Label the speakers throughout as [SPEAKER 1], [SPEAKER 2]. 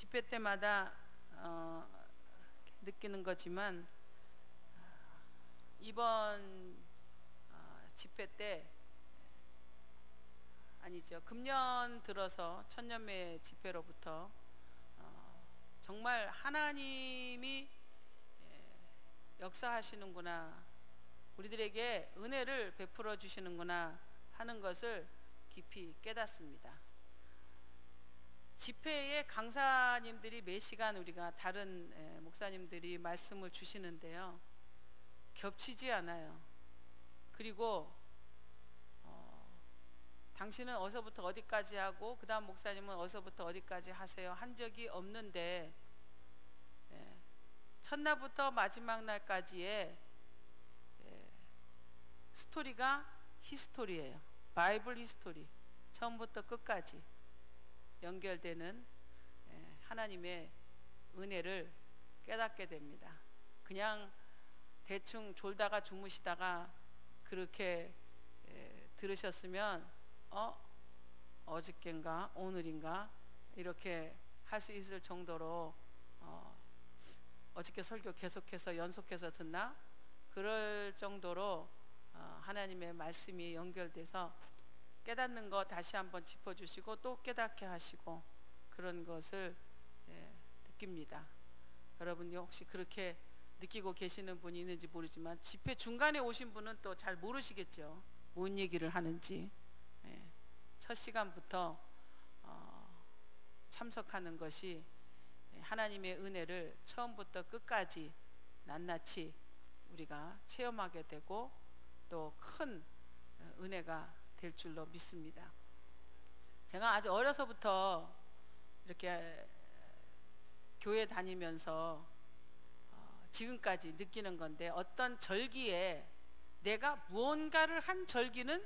[SPEAKER 1] 집회 때마다 느끼는 거지만 이번 집회 때 아니죠. 금년 들어서 천년매 집회로부터 정말 하나님이 역사하시는구나, 우리들에게 은혜를 베풀어 주시는구나 하는 것을 깊이 깨닫습니다. 집회에 강사님들이 매 시간 우리가 다른 목사님들이 말씀을 주시는데요, 겹치지 않아요. 그리고 당신은 어디서부터 어디까지 하고 그 다음 목사님은 어디서부터 어디까지 하세요 한 적이 없는데, 첫날부터 마지막 날까지의 스토리가 히스토리예요. 바이블 히스토리, 처음부터 끝까지 연결되는 하나님의 은혜를 깨닫게 됩니다. 그냥 대충 졸다가 주무시다가 그렇게 들으셨으면 어저께인가 오늘인가 이렇게 할 수 있을 정도로 어저께 설교 계속해서 연속해서 듣나 그럴 정도로 하나님의 말씀이 연결돼서 깨닫는 거 다시 한번 짚어주시고 또 깨닫게 하시고 그런 것을 느낍니다. 여러분이 혹시 그렇게 느끼고 계시는 분이 있는지 모르지만 집회 중간에 오신 분은 또 잘 모르시겠죠. 뭔 얘기를 하는지. 첫 시간부터 참석하는 것이 하나님의 은혜를 처음부터 끝까지 낱낱이 우리가 체험하게 되고 또 큰 은혜가 될 줄로 믿습니다. 제가 아주 어려서부터 이렇게 교회 다니면서 지금까지 느끼는 건데, 어떤 절기에 내가 무언가를 한 절기는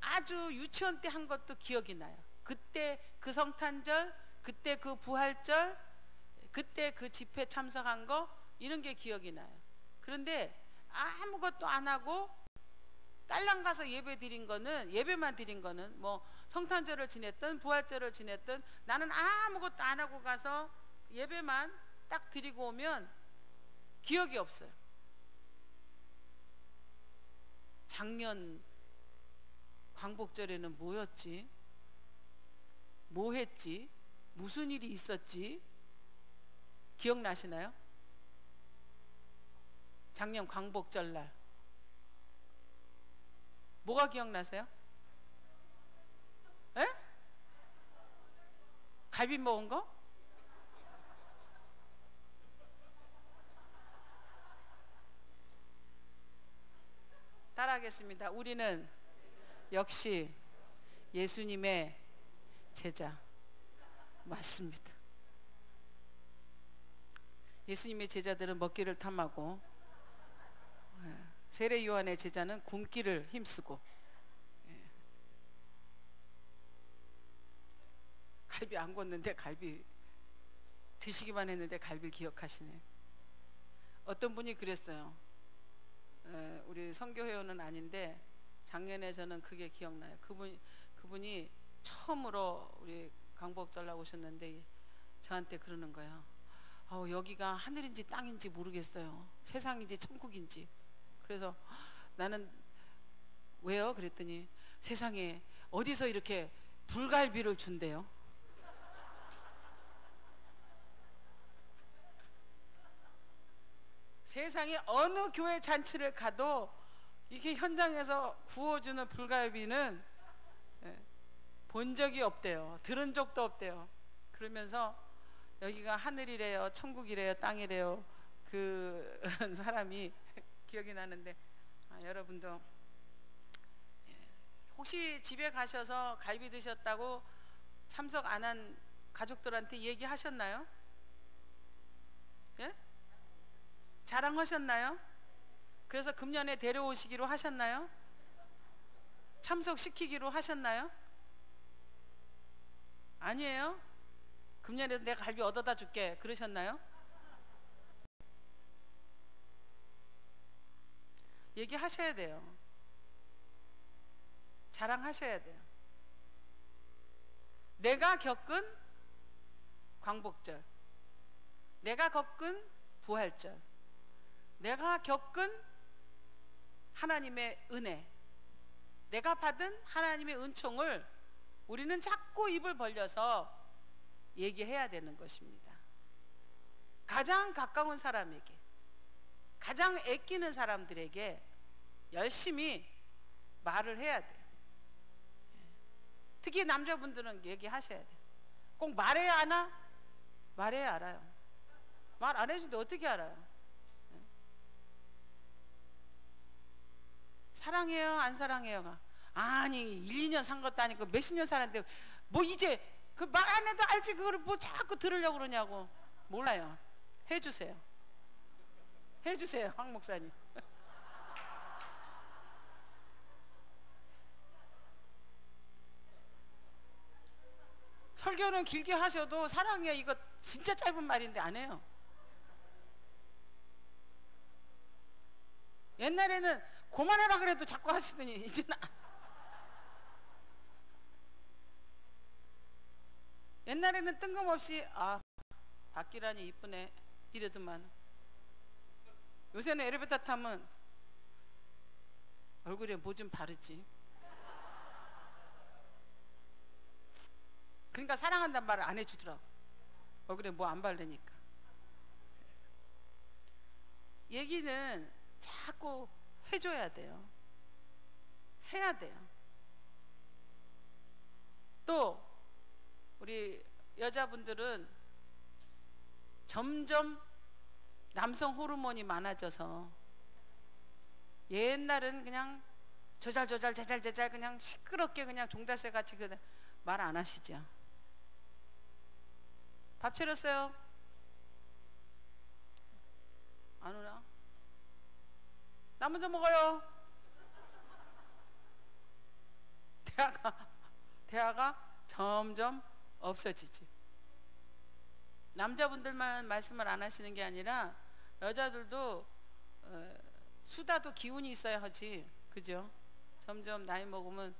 [SPEAKER 1] 아주 유치원 때 한 것도 기억이 나요. 그때 그 성탄절, 그때 그 부활절, 그때 그 집회 참석한 거, 이런 게 기억이 나요. 그런데 아무것도 안 하고 딸랑 가서 예배 드린 거는, 예배만 드린 거는 뭐 성탄절을 지냈든 부활절을 지냈든 나는 아무것도 안 하고 가서 예배만 딱 드리고 오면 기억이 없어요. 작년 광복절에는 뭐였지? 뭐 했지? 무슨 일이 있었지? 기억나시나요? 작년 광복절날 뭐가 기억나세요? 에? 갈비 먹은 거? 따라하겠습니다. 우리는 역시 예수님의 제자 맞습니다. 예수님의 제자들은 먹기를 탐하고 세례 요한의 제자는 굶기를 힘쓰고, 갈비 안 굽는데 갈비 드시기만 했는데 갈비를 기억하시네. 어떤 분이 그랬어요. 우리 선교회원은 아닌데 작년에 저는 그게 기억나요. 그분이 처음으로 우리 광복절날 오셨는데 저한테 그러는 거예요. 여기가 하늘인지 땅인지 모르겠어요. 세상인지 천국인지. 그래서 나는 왜요? 그랬더니 세상에 어디서 이렇게 불갈비를 준대요. 세상에 어느 교회 잔치를 가도 이렇게 현장에서 구워주는 불갈비는 본 적이 없대요. 들은 적도 없대요. 그러면서 여기가 하늘이래요, 천국이래요, 땅이래요. 그 사람이 기억이 나는데, 여러분도 혹시 집에 가셔서 갈비 드셨다고 참석 안 한 가족들한테 얘기하셨나요? 예? 자랑하셨나요? 그래서 금년에 데려오시기로 하셨나요? 참석시키기로 하셨나요? 아니에요? 금년에도 내가 갈비 얻어다 줄게 그러셨나요? 얘기하셔야 돼요. 자랑하셔야 돼요. 내가 겪은 광복절, 내가 겪은 부활절, 내가 겪은 하나님의 은혜, 내가 받은 하나님의 은총을 우리는 자꾸 입을 벌려서 얘기해야 되는 것입니다. 가장 가까운 사람에게, 가장 애끼는 사람들에게 열심히 말을 해야 돼요. 특히 남자분들은 얘기하셔야 돼요. 꼭 말해야 하나? 말해야 알아요. 말 안 해주는데 어떻게 알아요? 사랑해요 안 사랑해요가 아니 1, 2년 산 것도 아니고 몇십 년 살았는데 뭐 이제 그 말 안 해도 알지 그걸 뭐 자꾸 들으려고 그러냐고. 몰라요. 해주세요. 해주세요 황 목사님. 설교는 길게 하셔도 사랑해 이거 진짜 짧은 말인데 안 해요. 옛날에는 그만해라 그래도 자꾸 하시더니 이제는 옛날에는 뜬금없이 아 박기란이 이쁘네 이러더만 요새는 엘리베이터 타면 얼굴에 뭐 좀 바르지. 그러니까 사랑한다는 말을 안 해주더라고. 얼굴에 뭐 안 바르니까. 얘기는 자꾸 해줘야 돼요. 해야 돼요. 또 우리 여자분들은 점점 남성 호르몬이 많아져서 옛날은 그냥 저잘 그냥 시끄럽게 그냥 종달새 같이 말 안 하시죠. 밥 차렸어요? 안 오나? 나 먼저 먹어요. 대화가 점점 없어지지. 남자분들만 말씀을 안 하시는 게 아니라 여자들도 수다도 기운이 있어야 하지. 그죠? 점점 나이 먹으면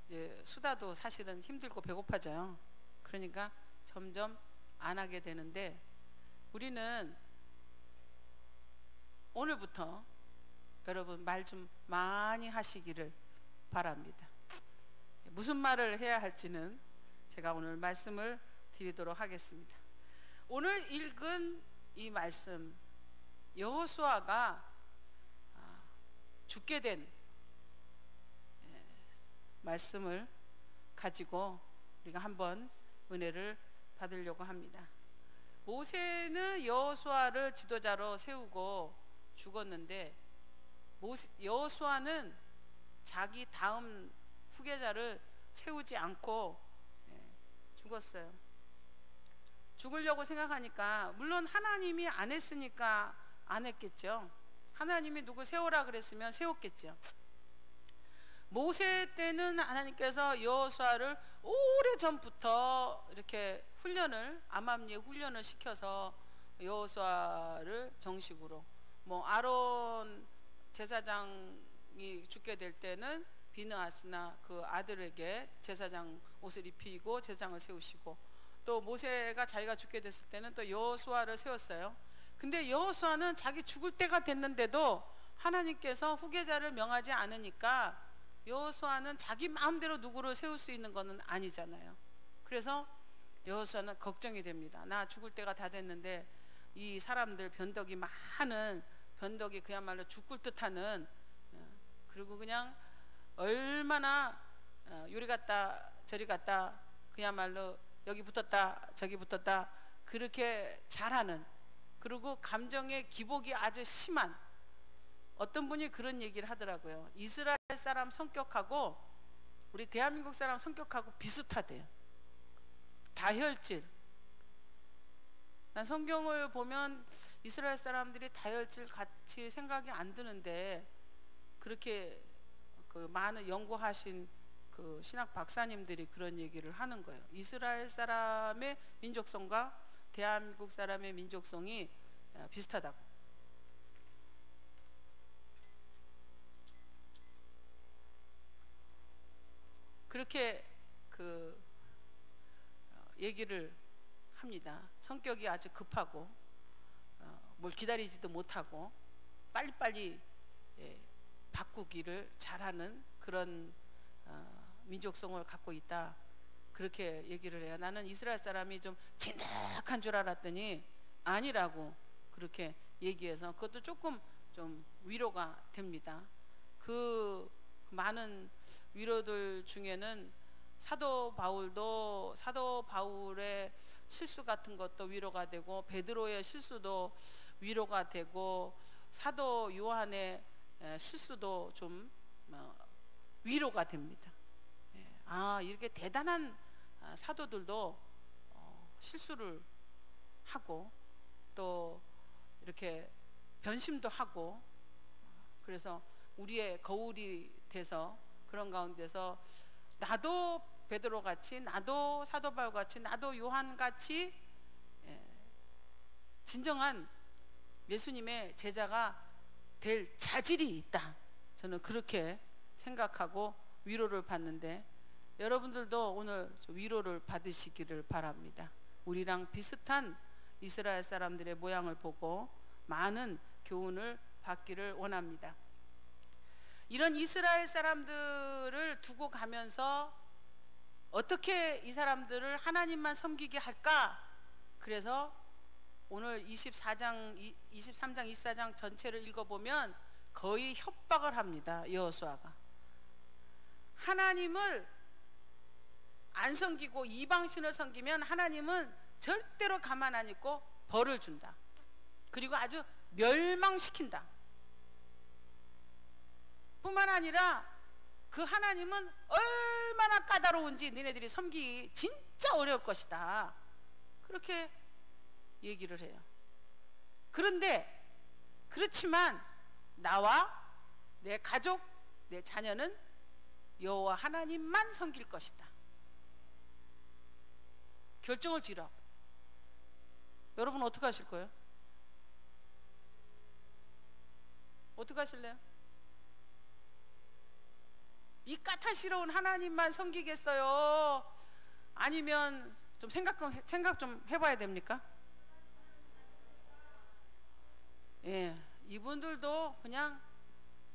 [SPEAKER 1] 이제 수다도 사실은 힘들고 배고파져요. 그러니까 점점 안 하게 되는데 우리는 오늘부터 여러분 말 좀 많이 하시기를 바랍니다. 무슨 말을 해야 할지는 제가 오늘 말씀을 드리도록 하겠습니다. 오늘 읽은 이 말씀 여호수아가 죽게 된 말씀을 가지고 우리가 한번 은혜를 받으려고 합니다. 모세는 여호수아를 지도자로 세우고 죽었는데 여호수아는 자기 다음 후계자를 세우지 않고 죽었어요. 죽으려고 생각하니까 물론 하나님이 안 했으니까 안 했겠죠. 하나님이 누구 세우라 그랬으면 세웠겠죠. 모세 때는 하나님께서 여호수아를 오래전부터 이렇게 암암리에 훈련을 시켜서 여호수아를 정식으로 뭐 아론 제사장이 죽게 될 때는 비느하스나 그 아들에게 제사장 옷을 입히고 제사장을 세우시고 또 모세가 자기가 죽게 됐을 때는 또 여호수아를 세웠어요. 근데 여호수아는 자기 죽을 때가 됐는데도 하나님께서 후계자를 명하지 않으니까 여호수아는 자기 마음대로 누구를 세울 수 있는 것은 아니잖아요. 그래서 여호수아는 걱정이 됩니다. 나 죽을 때가 다 됐는데 이 사람들 변덕이 많은 변덕이 그야말로 죽을 듯하는 그리고 그냥 얼마나 요리 갔다 저리 갔다 그야말로 여기 붙었다 저기 붙었다 그렇게 잘하는 그리고 감정의 기복이 아주 심한 어떤 분이 그런 얘기를 하더라고요. 이스라엘 사람 성격하고 우리 대한민국 사람 성격하고 비슷하대요. 다혈질. 난 성경을 보면 이스라엘 사람들이 다혈질 같이 생각이 안 드는데 그렇게 그 많은 연구하신 그 신학 박사님들이 그런 얘기를 하는 거예요. 이스라엘 사람의 민족성과 대한민국 사람의 민족성이 비슷하다고. 그렇게 그 얘기를 합니다. 성격이 아주 급하고 뭘 기다리지도 못하고 빨리빨리 바꾸기를 잘하는 그런 민족성을 갖고 있다, 그렇게 얘기를 해요. 나는 이스라엘 사람이 좀 진득한 줄 알았더니 아니라고 그렇게 얘기해서 그것도 조금 좀 위로가 됩니다. 그 많은 위로들 중에는 사도 바울의 실수 같은 것도 위로가 되고, 베드로의 실수도 위로가 되고, 사도 요한의 실수도 좀 위로가 됩니다. 이렇게 대단한 사도들도 실수를 하고 또 이렇게 변심도 하고, 그래서 우리의 거울이 돼서 그런 가운데서 나도 베드로 같이, 나도 사도 바울 같이, 나도 요한 같이 진정한 예수님의 제자가 될 자질이 있다, 저는 그렇게 생각하고 위로를 받는데, 여러분들도 오늘 위로를 받으시기를 바랍니다. 우리랑 비슷한 이스라엘 사람들의 모양을 보고 많은 교훈을 받기를 원합니다. 이런 이스라엘 사람들을 두고 가면서 어떻게 이 사람들을 하나님만 섬기게 할까? 그래서 오늘 23장 24장 전체를 읽어보면 거의 협박을 합니다. 여호수아가 하나님을 안 섬기고 이방신을 섬기면 하나님은 절대로 가만 안 있고 벌을 준다. 그리고 아주 멸망시킨다. 뿐만 아니라 그 하나님은 얼마나 까다로운지 너네들이 섬기기 진짜 어려울 것이다, 그렇게 얘기를 해요. 그런데 그렇지만 나와 내 가족, 내 자녀는 여호와 하나님만 섬길 것이다, 결정을 지으라고. 여러분 어떻게 하실 거예요? 어떻게 하실래요? 이 까탈스러운 하나님만 섬기겠어요? 아니면 좀 생각 좀 해봐야 됩니까? 예, 이분들도 그냥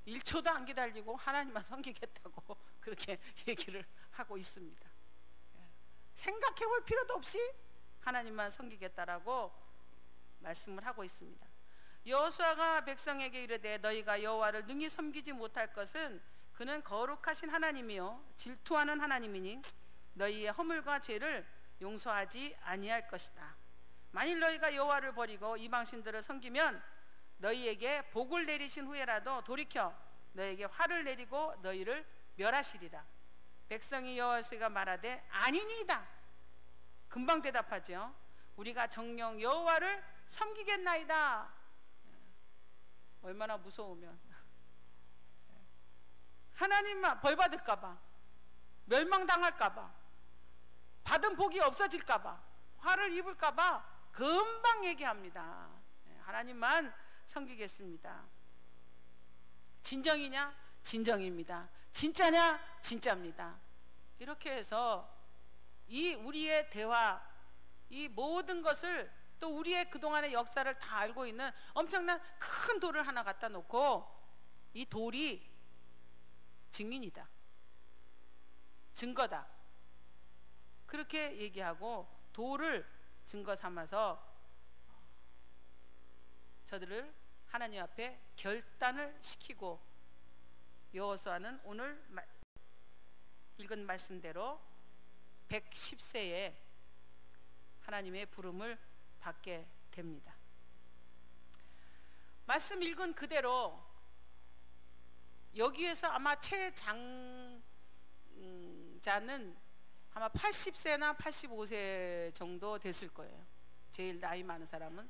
[SPEAKER 1] 1초도 안 기다리고 하나님만 섬기겠다고 그렇게 얘기를 하고 있습니다. 생각해 볼 필요도 없이 하나님만 섬기겠다라고 말씀을 하고 있습니다. 여호수아가 백성에게 이르되 너희가 여호와를 능히 섬기지 못할 것은 그는 거룩하신 하나님이요 질투하는 하나님이니 너희의 허물과 죄를 용서하지 아니할 것이다. 만일 너희가 여호와를 버리고 이방신들을 섬기면 너희에게 복을 내리신 후에라도 돌이켜 너희에게 화를 내리고 너희를 멸하시리라. 백성이 여호수아가 말하되 아니니이다. 금방 대답하죠. 우리가 정녕 여호와를 섬기겠나이다. 얼마나 무서우면 하나님만 벌 받을까봐, 멸망당할까봐, 받은 복이 없어질까봐, 화를 입을까봐 금방 얘기합니다. 하나님만 섬기겠습니다. 진정이냐? 진정입니다. 진짜냐? 진짜입니다. 이렇게 해서 이 우리의 대화, 이 모든 것을 또 우리의 그동안의 역사를 다 알고 있는 엄청난 큰 돌을 하나 갖다 놓고 이 돌이 증인이다, 증거다, 그렇게 얘기하고 돌을 증거 삼아서 저들을 하나님 앞에 결단을 시키고, 여호수아는 오늘 읽은 말씀대로 110세에 하나님의 부름을 받게 됩니다. 말씀 읽은 그대로 여기에서 아마 최장자는 아마 80세나 85세 정도 됐을 거예요. 제일 나이 많은 사람은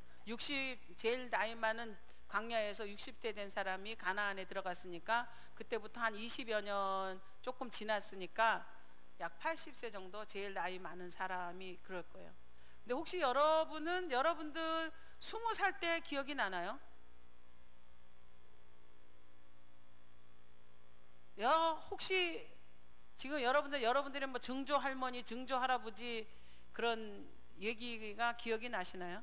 [SPEAKER 1] 제일 나이 많은 광야에서 60대 된 사람이 가나안에 들어갔으니까 그때부터 한 20여 년 조금 지났으니까 약 80세 정도 제일 나이 많은 사람이 그럴 거예요. 근데 혹시 여러분들 20살 때 기억이 나나요? 혹시 지금 여러분들이 뭐 증조 할머니, 증조 할아버지 그런 얘기가 기억이 나시나요?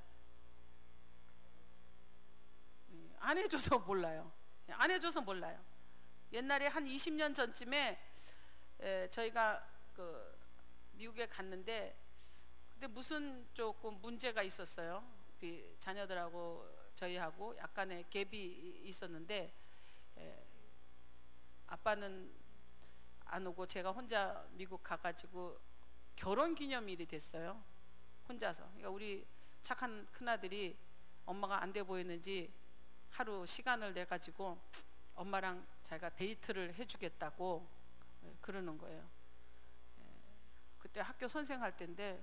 [SPEAKER 1] 안 해줘서 몰라요. 안 해줘서 몰라요. 옛날에 한 20년 전쯤에 저희가 그 미국에 갔는데 근데 무슨 조금 문제가 있었어요. 우리 자녀들하고 저희하고 약간의 갭이 있었는데 아빠는 안 오고 제가 혼자 미국 가가지고 결혼기념일이 됐어요. 혼자서. 그러니까 우리 착한 큰아들이 엄마가 안 돼 보이는지 하루 시간을 내 가지고 엄마랑 자기가 데이트를 해주겠다고 그러는 거예요. 그때 학교 선생할 때인데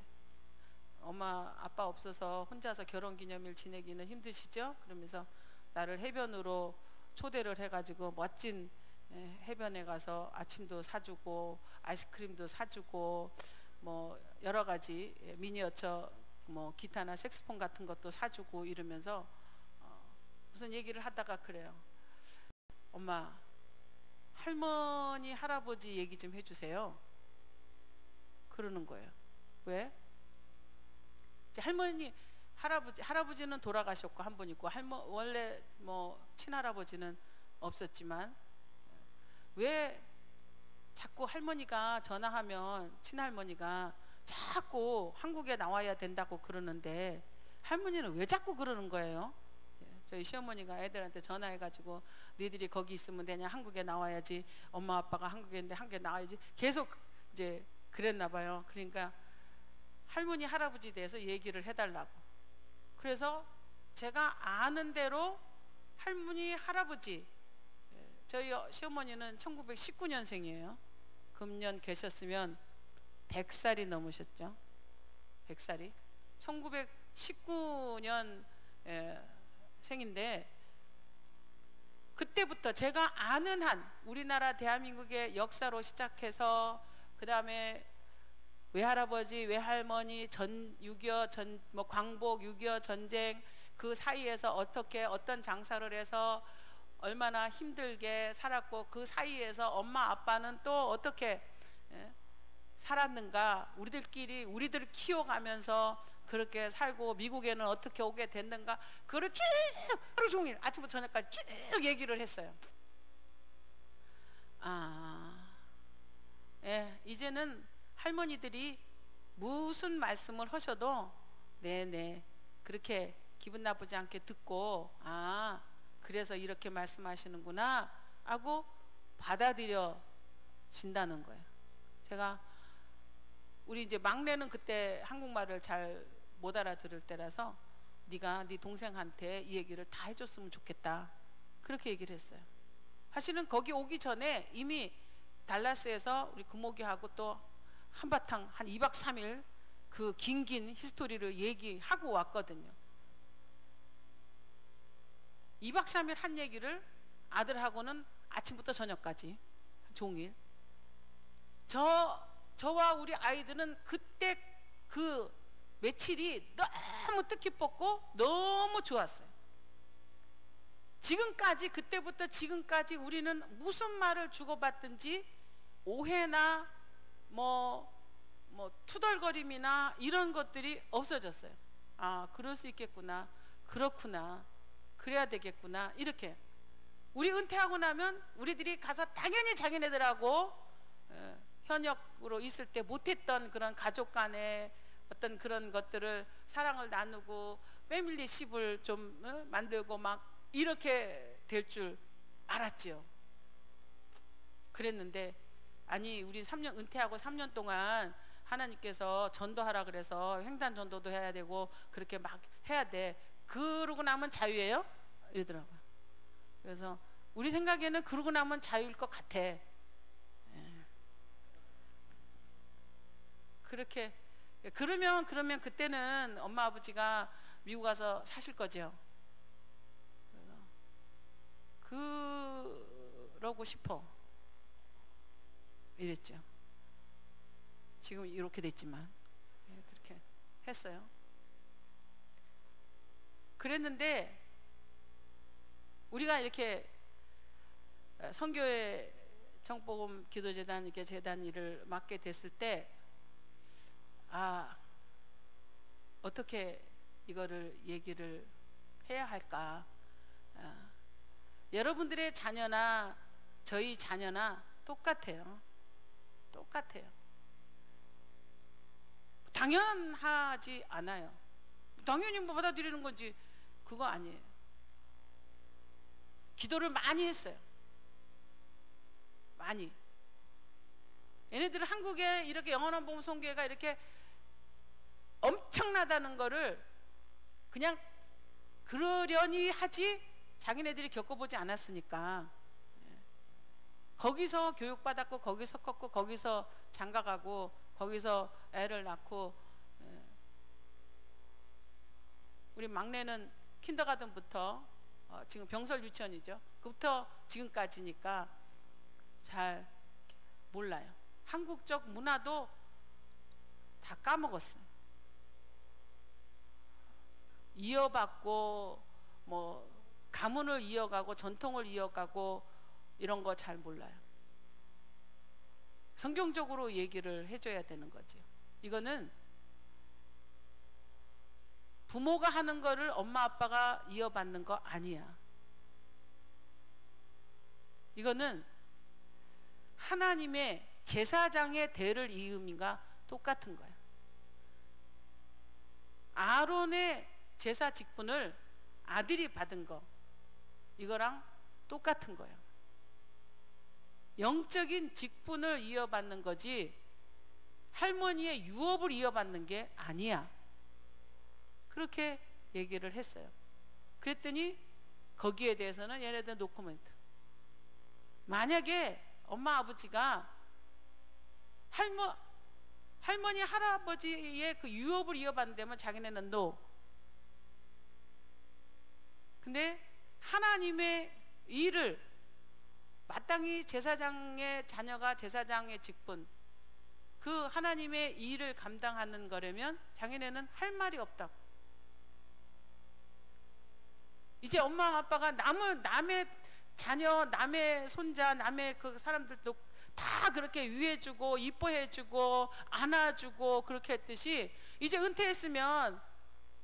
[SPEAKER 1] 엄마 아빠 없어서 혼자서 결혼기념일 지내기는 힘드시죠? 그러면서 나를 해변으로 초대를 해가지고 멋진 해변에 가서 아침도 사주고 아이스크림도 사주고 뭐 여러 가지 미니어처 뭐 기타나 색스폰 같은 것도 사주고 이러면서 무슨 얘기를 하다가 그래요. 엄마, 할머니 할아버지 얘기 좀 해주세요. 그러는 거예요. 왜? 이제 할머니 할아버지는 돌아가셨고 한 분 있고 원래 뭐 친할아버지는 없었지만 왜 자꾸 할머니가 전화하면 친할머니가 자꾸 한국에 나와야 된다고 그러는데 할머니는 왜 자꾸 그러는 거예요? 저희 시어머니가 애들한테 전화해가지고 너희들이 거기 있으면 되냐, 한국에 나와야지, 엄마 아빠가 한국에 있는데 한국에 나와야지, 계속 이제 그랬나 봐요. 그러니까 할머니 할아버지에 대해서 얘기를 해달라고. 그래서 제가 아는 대로 할머니 할아버지, 저희 시어머니는 1919년생이에요 금년 계셨으면 100살이 넘으셨죠. 100살이 1919년 생인데 그때부터 제가 아는 한 우리나라 대한민국의 역사로 시작해서 그 다음에 외할아버지 외할머니 6.25 뭐 광복 6.25 전쟁 그 사이에서 어떻게 어떤 장사를 해서 얼마나 힘들게 살았고 그 사이에서 엄마 아빠는 또 어떻게 살았는가, 우리들 키워가면서 그렇게 살고 미국에는 어떻게 오게 됐는가, 그걸 쭉 하루 종일 아침부터 저녁까지 쭉 얘기를 했어요. 이제는 할머니들이 무슨 말씀을 하셔도 네네 그렇게 기분 나쁘지 않게 듣고 그래서 이렇게 말씀하시는구나 하고 받아들여진다는 거예요. 제가 우리 이제 막내는 그때 한국말을 잘 못 알아들을 때라서 네가 네 동생한테 이 얘기를 다 해줬으면 좋겠다 그렇게 얘기를 했어요. 사실은 거기 오기 전에 이미 달라스에서 우리 금옥이하고 또 한바탕 한 2박 3일 그 긴 히스토리를 얘기하고 왔거든요. 2박 3일 한 얘기를 아들하고는 아침부터 저녁까지 종일 저와 우리 아이들은 그때 그 며칠이 너무 뜻깊었고 너무 좋았어요. 지금까지 그때부터 지금까지 우리는 무슨 말을 주고받든지 오해나 뭐 투덜거림이나 이런 것들이 없어졌어요. 그럴 수 있겠구나, 그렇구나, 그래야 되겠구나, 이렇게. 우리 은퇴하고 나면 우리들이 가서 당연히 자기네들하고 현역으로 있을 때 못했던 그런 가족 간의 어떤 그런 것들을 사랑을 나누고 패밀리십을 좀 만들고 막 이렇게 될 줄 알았지요. 그랬는데 아니 우리 3년 은퇴하고 3년 동안 하나님께서 전도하라 그래서 횡단 전도도 해야 되고 그렇게 막 해야 돼. 그러고 나면 자유예요? 이러더라고요. 그래서 우리 생각에는 그러고 나면 자유일 것 같아. 그렇게 그러면 그때는 엄마 아버지가 미국 가서 사실 거죠. 그러고 싶어 이랬죠. 지금 이렇게 됐지만 그렇게 했어요. 그랬는데 우리가 이렇게 선교회 정복음 기도재단 이렇게 재단 일을 맡게 됐을 때 어떻게 이거를 얘기를 해야 할까? 여러분들의 자녀나 저희 자녀나 똑같아요. 똑같아요. 당연하지 않아요. 당연히 뭐 받아들이는 건지 그거 아니에요. 기도를 많이 했어요. 많이. 얘네들은 한국에 이렇게 영원한 복음 선교회가 이렇게 엄청나다는 거를 그냥 그러려니 하지 자기네들이 겪어보지 않았으니까. 거기서 교육받았고 거기서 컸고 거기서 장가가고 거기서 애를 낳고. 우리 막내는 킨더가든부터 지금 병설 유치원이죠. 그부터 지금까지니까 잘 몰라요. 한국적 문화도 다 까먹었어요. 이어받고 뭐 가문을 이어가고 전통을 이어가고 이런 거 잘 몰라요. 성경적으로 얘기를 해줘야 되는 거죠. 이거는 부모가 하는 거를 엄마 아빠가 이어받는 거 아니야. 이거는 하나님의 제사장의 대를 이음과 똑같은 거야. 아론의 제사 직분을 아들이 받은 거, 이거랑 똑같은 거예요. 영적인 직분을 이어받는 거지 할머니의 유업을 이어받는 게 아니야. 그렇게 얘기를 했어요. 그랬더니 거기에 대해서는 얘네들 노코멘트. 만약에 엄마 아버지가 할머니 할아버지의 그 유업을 이어받는다면 자기네는 no. 근데 하나님의 일을 마땅히 제사장의 자녀가 제사장의 직분, 그 하나님의 일을 감당하는 거라면 자기네는 할 말이 없다고. 이제 엄마 아빠가 남의 자녀, 남의 손자, 남의 그 사람들도 다 그렇게 위해주고 이뻐해주고 안아주고 그렇게 했듯이 이제 은퇴했으면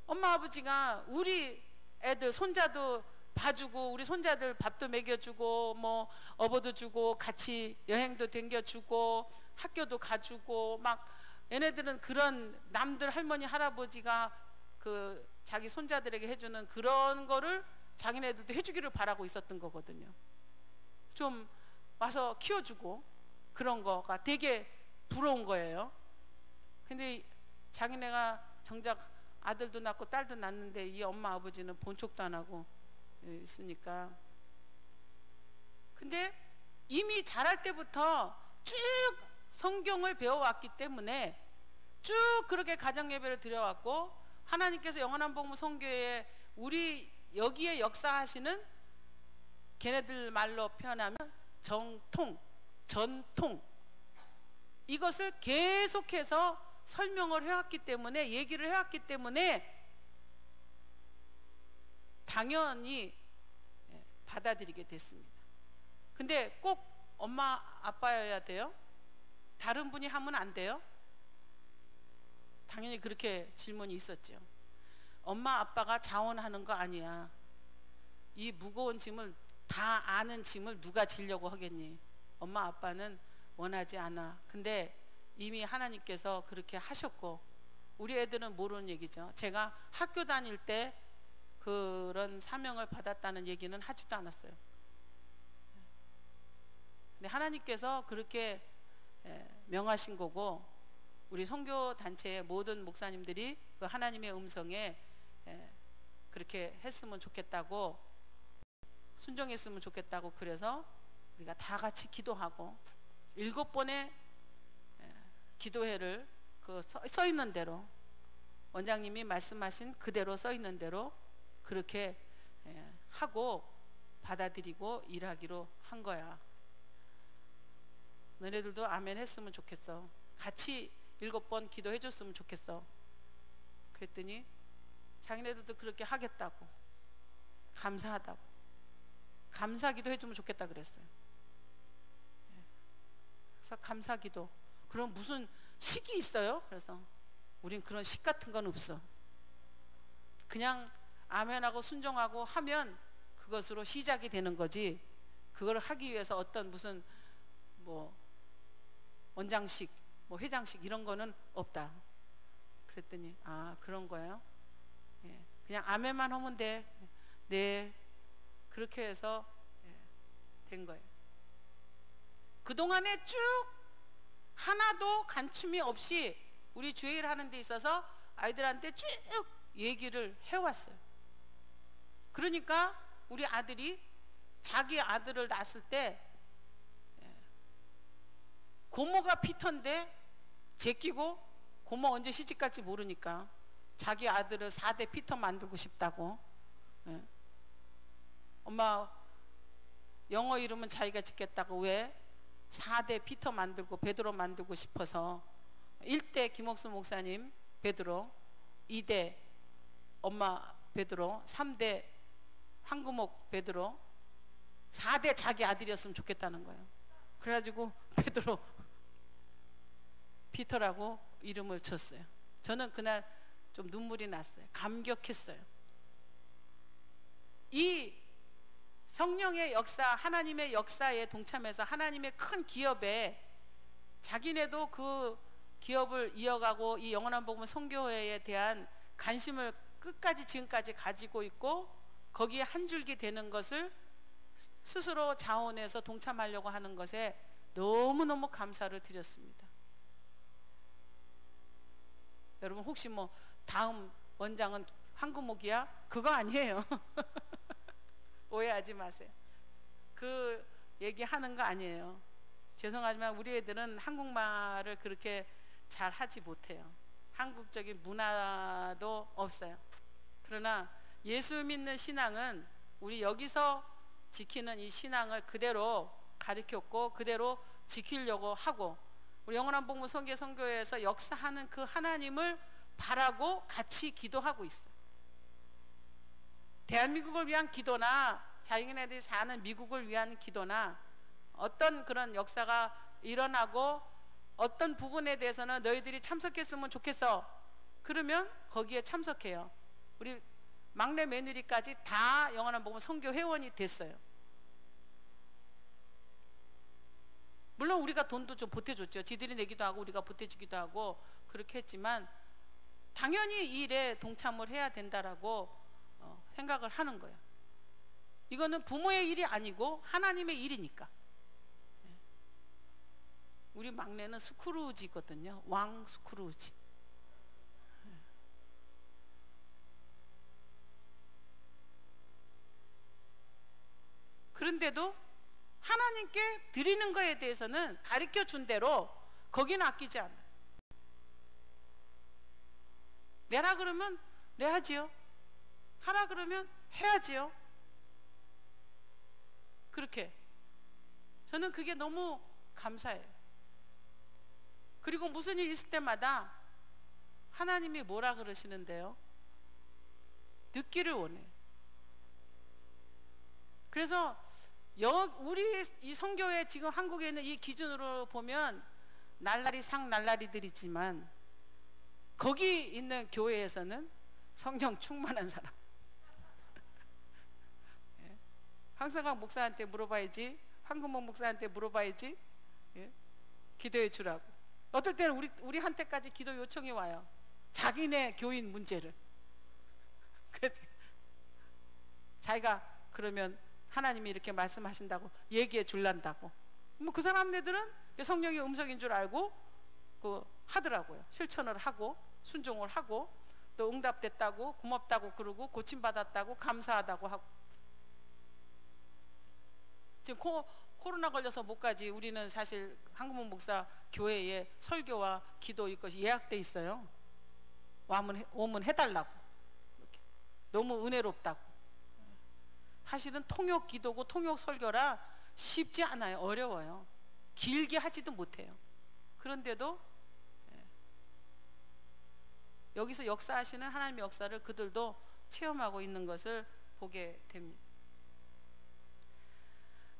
[SPEAKER 1] 엄마 아버지가 우리 애들 손자도 봐주고 우리 손자들 밥도 먹여주고 뭐 업어도 주고 같이 여행도 댕겨주고 학교도 가주고 막 얘네들은 그런 남들 할머니 할아버지가 그 자기 손자들에게 해주는 그런 거를 자기네들도 해주기를 바라고 있었던 거거든요. 좀 와서 키워주고 그런 거가 되게 부러운 거예요. 근데 자기네가 정작 아들도 낳고 딸도 낳는데 이 엄마 아버지는 본척도 안 하고 있으니까. 근데 이미 자랄 때부터 쭉 성경을 배워왔기 때문에 쭉 그렇게 가정예배를 드려왔고 하나님께서 영원한 복음 선교회에 우리 여기에 역사하시는 걔네들 말로 표현하면 정통, 전통, 이것을 계속해서 설명을 해왔기 때문에 얘기를 해왔기 때문에 당연히 받아들이게 됐습니다. 근데 꼭 엄마 아빠여야 돼요? 다른 분이 하면 안 돼요? 당연히 그렇게 질문이 있었죠. 엄마 아빠가 자원하는 거 아니야. 이 무거운 짐을 다 아는 짐을 누가 지려고 하겠니? 엄마 아빠는 원하지 않아. 근데 이미 하나님께서 그렇게 하셨고 우리 애들은 모르는 얘기죠. 제가 학교 다닐 때 그런 사명을 받았다는 얘기는 하지도 않았어요. 근데 하나님께서 그렇게 명하신 거고 우리 선교 단체의 모든 목사님들이 그 하나님의 음성에 그렇게 했으면 좋겠다고, 순종했으면 좋겠다고, 그래서 우리가 다 같이 기도하고 7번의 기도회를 그 써 있는 대로 원장님이 말씀하신 그대로 써 있는 대로 그렇게 하고 받아들이고 일하기로 한 거야. 너네들도 아멘 했으면 좋겠어. 같이 7번 기도해 줬으면 좋겠어. 그랬더니 자기네들도 그렇게 하겠다고, 감사하다고, 감사기도 해주면 좋겠다 그랬어요. 그래서 감사기도. 그럼 무슨 식이 있어요? 그래서 우린 그런 식 같은 건 없어. 그냥 아멘하고 순종하고 하면 그것으로 시작이 되는 거지, 그걸 하기 위해서 어떤 무슨 뭐 원장식 뭐 회장식 이런 거는 없다. 그랬더니 아 그런 거예요? 예, 그냥 아멘만 하면 돼. 네, 그렇게 해서 된 거예요. 그동안에 쭉 하나도 간춤이 없이 우리 주일 하는 데 있어서 아이들한테 쭉 얘기를 해왔어요. 그러니까 우리 아들이 자기 아들을 낳았을 때 고모가 피터인데 제끼고 고모 언제 시집갈지 모르니까 자기 아들을 4대 피터 만들고 싶다고. 엄마 영어 이름은 자기가 짓겠다고. 왜? 4대 피터 만들고 베드로 만들고 싶어서. 1대 김옥수 목사님 베드로, 2대 엄마 베드로, 3대 황구목 베드로, 4대 자기 아들이었으면 좋겠다는 거예요. 그래가지고 베드로 피터라고 이름을 줬어요. 저는 그날 좀 눈물이 났어요. 감격했어요. 이 성령의 역사, 하나님의 역사에 동참해서 하나님의 큰 기업에 자기네도 그 기업을 이어가고 이 영원한 복음 선교회에 대한 관심을 끝까지 지금까지 가지고 있고 거기에 한 줄기 되는 것을 스스로 자원해서 동참하려고 하는 것에 너무너무 감사를 드렸습니다. 여러분 혹시 뭐 다음 원장은 황구목이야? 그거 아니에요. 오해하지 마세요. 그 얘기하는 거 아니에요. 죄송하지만 우리 애들은 한국말을 그렇게 잘 하지 못해요. 한국적인 문화도 없어요. 그러나 예수 믿는 신앙은 우리 여기서 지키는 이 신앙을 그대로 가르쳤고 그대로 지키려고 하고, 우리 영원한 복음 선교회에서 역사하는 그 하나님을 바라고 같이 기도하고 있어요. 대한민국을 위한 기도나 자기네들이 사는 미국을 위한 기도나 어떤 그런 역사가 일어나고 어떤 부분에 대해서는 너희들이 참석했으면 좋겠어. 그러면 거기에 참석해요. 우리 막내 며느리까지 다 영원한 복음 선교 회원이 됐어요. 물론 우리가 돈도 좀 보태줬죠. 지들이 내기도 하고 우리가 보태주기도 하고 그렇게 했지만 당연히 이 일에 동참을 해야 된다라고 생각을 하는 거예요. 이거는 부모의 일이 아니고 하나님의 일이니까. 우리 막내는 스크루지거든요. 왕 스크루지. 그런데도 하나님께 드리는 거에 대해서는 가르쳐 준 대로 거기는 아끼지 않아요. 내라 그러면 내야지요. 하라 그러면 해야지요. 그렇게 저는 그게 너무 감사해요. 그리고 무슨 일 있을 때마다 하나님이 뭐라 그러시는데요? 듣기를 원해요. 그래서 우리 이 선교회 지금 한국에 있는 이 기준으로 보면 날라리 상 날라리들이지만 거기 있는 교회에서는 성령 충만한 사람. 예? 황성학 목사한테 물어봐야지, 황금목 목사한테 물어봐야지. 예? 기도해 주라고. 어떨 때는 우리한테까지 기도 요청이 와요. 자기네 교인 문제를. 그래서 자기가 그러면 하나님이 이렇게 말씀하신다고 얘기해 줄란다고. 뭐 그 사람네들은 성령의 음성인 줄 알고 하더라고요. 실천을 하고 순종을 하고 또 응답됐다고 고맙다고 그러고 고침받았다고 감사하다고 하고. 지금 코로나 걸려서 못 가지. 우리는 사실 한국문 목사 교회에 설교와 기도 이것이 예약돼 있어요. 오면 해달라고. 이렇게. 너무 은혜롭다고. 사실은 통역 기도고 통역 설교라 쉽지 않아요. 어려워요. 길게 하지도 못해요. 그런데도 여기서 역사하시는 하나님의 역사를 그들도 체험하고 있는 것을 보게 됩니다.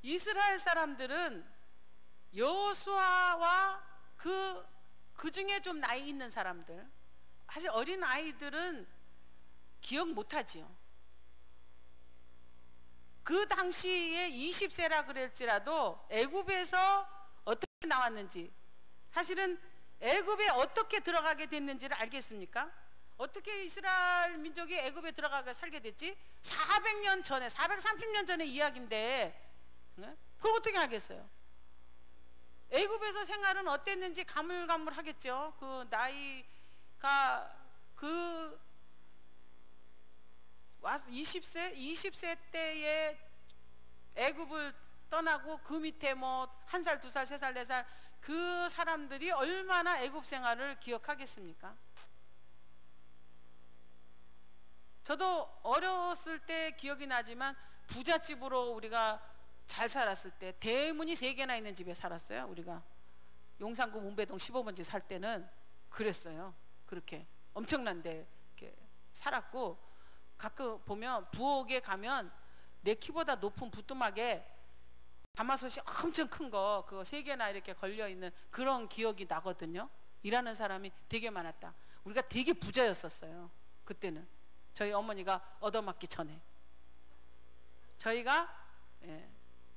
[SPEAKER 1] 이스라엘 사람들은 여호수아와 그 중에 좀 나이 있는 사람들, 사실 어린 아이들은 기억 못하지요. 그 당시에 20세라 그랬지라도 애굽에서 어떻게 나왔는지, 사실은 애굽에 어떻게 들어가게 됐는지를 알겠습니까? 어떻게 이스라엘 민족이 애굽에 들어가게 살게 됐지? 400년 전에, 430년 전의 이야기인데 그걸 어떻게 알겠어요? 애굽에서 생활은 어땠는지 가물가물하겠죠. 그 나이가 20세 때에 애굽을 떠나고 그 밑에 뭐 1살, 2살, 3살, 4살 그 사람들이 얼마나 애굽 생활을 기억하겠습니까? 저도 어렸을 때 기억이 나지만 부잣집으로 우리가 잘 살았을 때 대문이 3개나 있는 집에 살았어요. 우리가 용산구 문배동 15번지 살 때는 그랬어요. 그렇게 엄청난데 이렇게 살았고, 가끔 보면 부엌에 가면 내 키보다 높은 부뚜막에 가마솥이 엄청 큰 거 그거 3개나 이렇게 걸려있는 그런 기억이 나거든요. 일하는 사람이 되게 많았다. 우리가 되게 부자였었어요. 그때는 저희 어머니가 얻어맞기 전에 저희가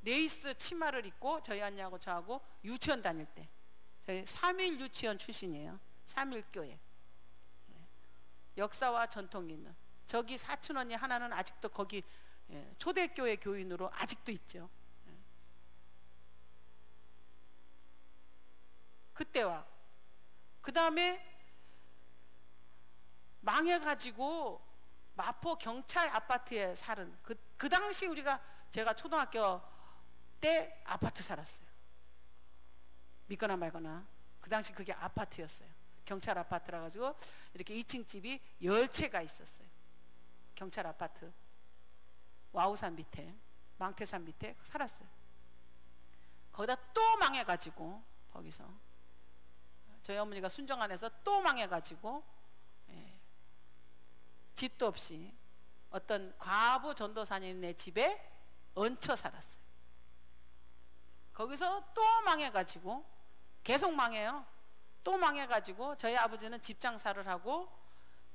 [SPEAKER 1] 레이스 치마를 입고 저희 언니하고 저하고 유치원 다닐 때, 저희 3일 유치원 출신이에요. 3일교회. 역사와 전통이 있는, 저기 사촌 언니 하나는 아직도 거기 초대교회 교인으로 아직도 있죠. 그때와 그 다음에 망해가지고 마포 경찰 아파트에 살은 그 당시 제가 초등학교 때 아파트 살았어요. 믿거나 말거나 그 당시 그게 아파트였어요. 경찰 아파트라 가지고 이렇게 2층 집이 10채가 있었어요. 경찰 아파트 와우산 밑에, 망태산 밑에 살았어요. 거기다 또 망해가지고, 거기서 저희 어머니가 순정 안에서 또 망해가지고 집도 없이 어떤 과부 전도사님네 집에 얹혀 살았어요. 거기서 또 망해가지고, 계속 망해요. 또 망해가지고 저희 아버지는 집 장사를 하고,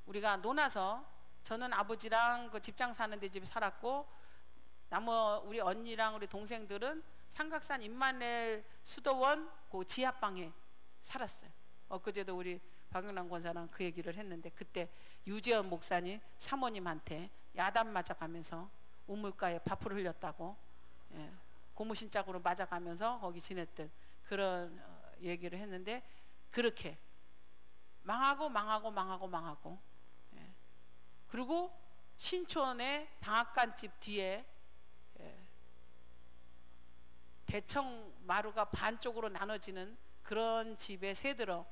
[SPEAKER 1] 우리가 논아서 저는 아버지랑 그 집 장사하는 데 집에 살았고, 우리 언니랑 우리 동생들은 삼각산 임마누엘 수도원 그 지하방에 살았어요. 엊그제도 우리 박영란 권사랑 그 얘기를 했는데, 그때 유재현 목사님 사모님한테 야단 맞아가면서 우물가에 밥을 흘렸다고, 고무신짝으로 맞아가면서 거기 지냈던 그런 얘기를 했는데, 그렇게 망하고 그리고 신촌의 방앗간집 뒤에 대청 마루가 반쪽으로 나눠지는 그런 집에 새들어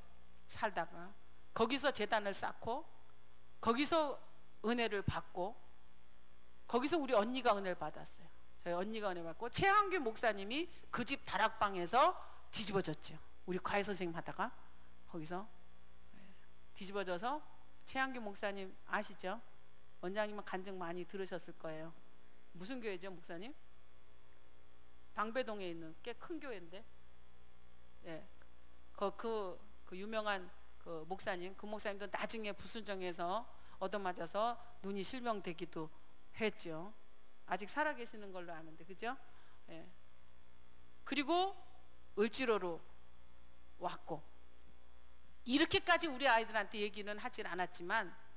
[SPEAKER 1] 살다가 거기서 제단을 쌓고, 거기서 은혜를 받고, 거기서 우리 언니가 은혜를 받았어요. 저희 언니가 은혜 받고, 최한규 목사님이 그 집 다락방에서 뒤집어졌죠. 우리 과외 선생님 하다가 거기서 뒤집어져서, 최한규 목사님 아시죠? 원장님은 간증 많이 들으셨을 거예요. 무슨 교회죠, 목사님? 방배동에 있는 꽤 큰 교회인데, 그 유명한 그 목사님, 그 목사님도 나중에 부순정에서 얻어맞아서 눈이 실명되기도 했죠. 아직 살아계시는 걸로 아는데, 그죠? 그리고 을지로로 왔고, 이렇게까지 우리 아이들한테 얘기는 하진 않았지만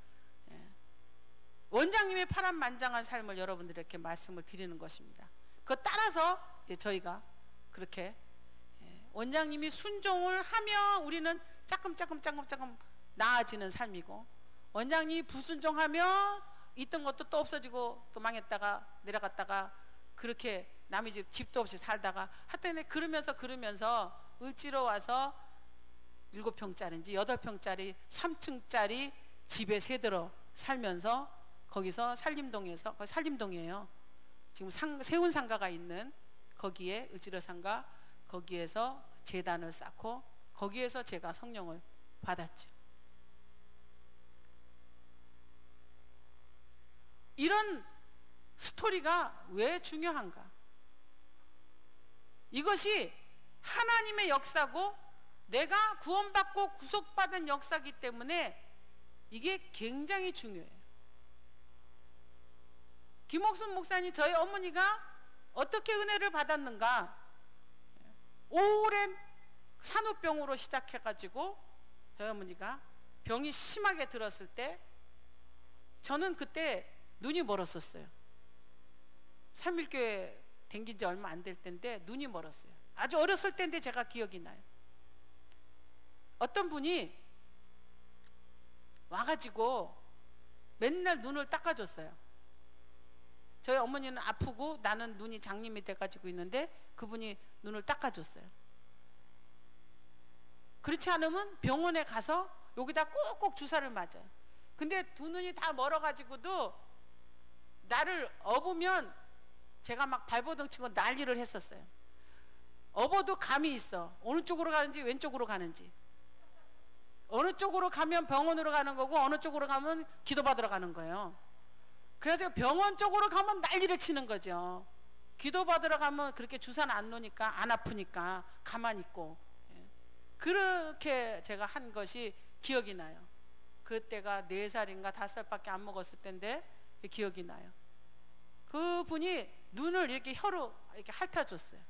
[SPEAKER 1] 원장님의 파란만장한 삶을 여러분들에게 말씀을 드리는 것입니다. 그거 따라서 저희가 그렇게 원장님이 순종을 하며 우리는 조금 나아지는 삶이고, 원장님이 불순종하며 있던 것도 또 없어지고 또 망했다가 내려갔다가 그렇게 남의 집도 없이 살다가 하여튼 그러면서 을지로 와서 7평짜리인지 8평짜리 3층짜리 집에 새들어 살면서, 거기서 산림동에서, 거기 산림동이에요. 지금 세운상가가 있는 거기에, 을지로 상가 거기에서 제단을 쌓고 거기에서 제가 성령을 받았죠. 이런 스토리가 왜 중요한가? 이것이 하나님의 역사고 내가 구원받고 구속받은 역사이기 때문에 이게 굉장히 중요해요. 김옥순 목사님 저희 어머니가 어떻게 은혜를 받았는가. 오랜 산후병으로 시작해가지고 저희 어머니가 병이 심하게 들었을 때 저는 그때 눈이 멀었었어요. 3.1교회 댕긴 지 얼마 안 될 때인데 눈이 멀었어요. 아주 어렸을 때인데 제가 기억이 나요. 어떤 분이 와가지고 맨날 눈을 닦아줬어요. 저희 어머니는 아프고 나는 눈이 장님이 돼가지고 있는데 그분이 눈을 닦아줬어요. 그렇지 않으면 병원에 가서 여기다 꼭꼭 주사를 맞아요. 근데 두 눈이 다 멀어가지고도 나를 업으면 제가 막 발버둥 치고 난리를 했었어요. 업어도 감이 있어. 어느 쪽으로 가는지 왼쪽으로 가는지, 어느 쪽으로 가면 병원으로 가는 거고 어느 쪽으로 가면 기도받으러 가는 거예요. 그래서 병원 쪽으로 가면 난리를 치는 거죠. 기도받으러 가면 그렇게 주사는 안 놓으니까 안 아프니까 가만히 있고. 그렇게 제가 한 것이 기억이 나요. 그때가 4살인가 5살밖에 안 먹었을 때인데 기억이 나요. 그분이 눈을 이렇게 혀로 이렇게 핥아줬어요.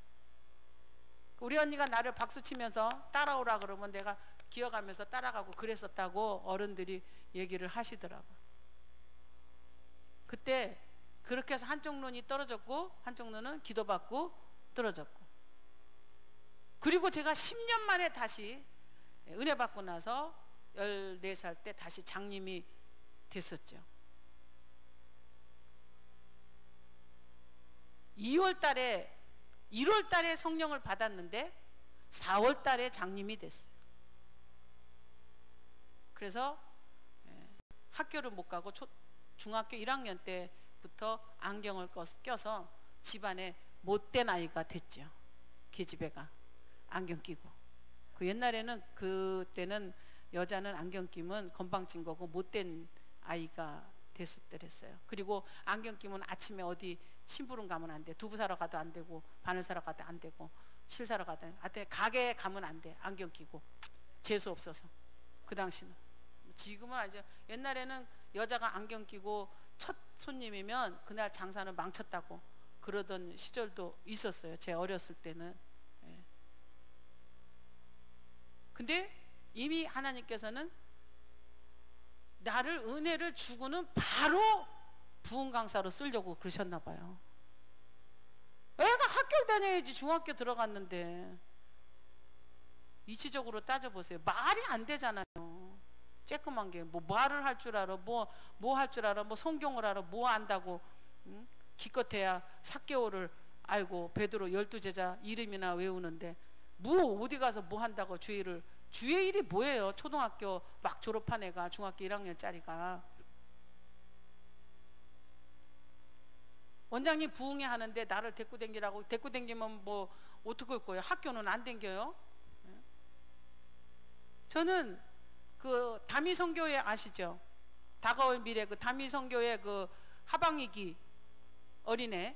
[SPEAKER 1] 우리 언니가 나를 박수치면서 따라오라 그러면 내가 기어가면서 따라가고 그랬었다고 어른들이 얘기를 하시더라고요. 그때 그렇게 해서 한쪽 눈이 떨어졌고 한쪽 눈은 기도받고 떨어졌고, 그리고 제가 10년 만에 다시 은혜 받고 나서 14살 때 다시 장님이 됐었죠. 1월 달에 성령을 받았는데 4월 달에 장님이 됐어요. 그래서 학교를 못 가고 중학교 1학년 때부터 안경을 껴서 집안에 못된 아이가 됐죠. 계집애가 안경 끼고. 그 옛날에는 그때는 여자는 안경 끼면 건방진 거고 못된 아이가 됐어요. 그리고 안경 끼면 아침에 어디 심부름 가면 안 돼. 두부 사러 가도 안 되고 바늘 사러 가도 안 되고 실 사러 가도 안 돼. 가게에 가면 안 돼. 안경 끼고. 재수 없어서. 그 당시는. 지금은 아주, 옛날에는 여자가 안경 끼고 첫 손님이면 그날 장사는 망쳤다고 그러던 시절도 있었어요. 제 어렸을 때는. 근데 이미 하나님께서는 나를 은혜를 주고는 바로 부흥 강사로 쓰려고 그러셨나 봐요. 애가 학교를 다녀야지 중학교 들어갔는데. 이치적으로 따져보세요. 말이 안 되잖아요. 쬐끄만 게 뭐 말을 할 줄 알아, 뭐 할 줄 알아, 뭐 성경을 알아, 뭐 안다고. 응? 기껏해야 사개오를 알고 베드로 12제자 이름이나 외우는데 뭐 어디 가서 뭐 한다고 주의 일이 뭐예요? 초등학교 막 졸업한 애가, 중학교 1학년짜리가. 원장님 부흥회 하는데 나를 데리고 댕기라고. 데리고 댕기면 뭐 어떻게 할 거예요? 학교는 안 댕겨요? 저는 그 다미성교회 아시죠? 다가올 미래 그 다미성교회 그 하방이기 어린애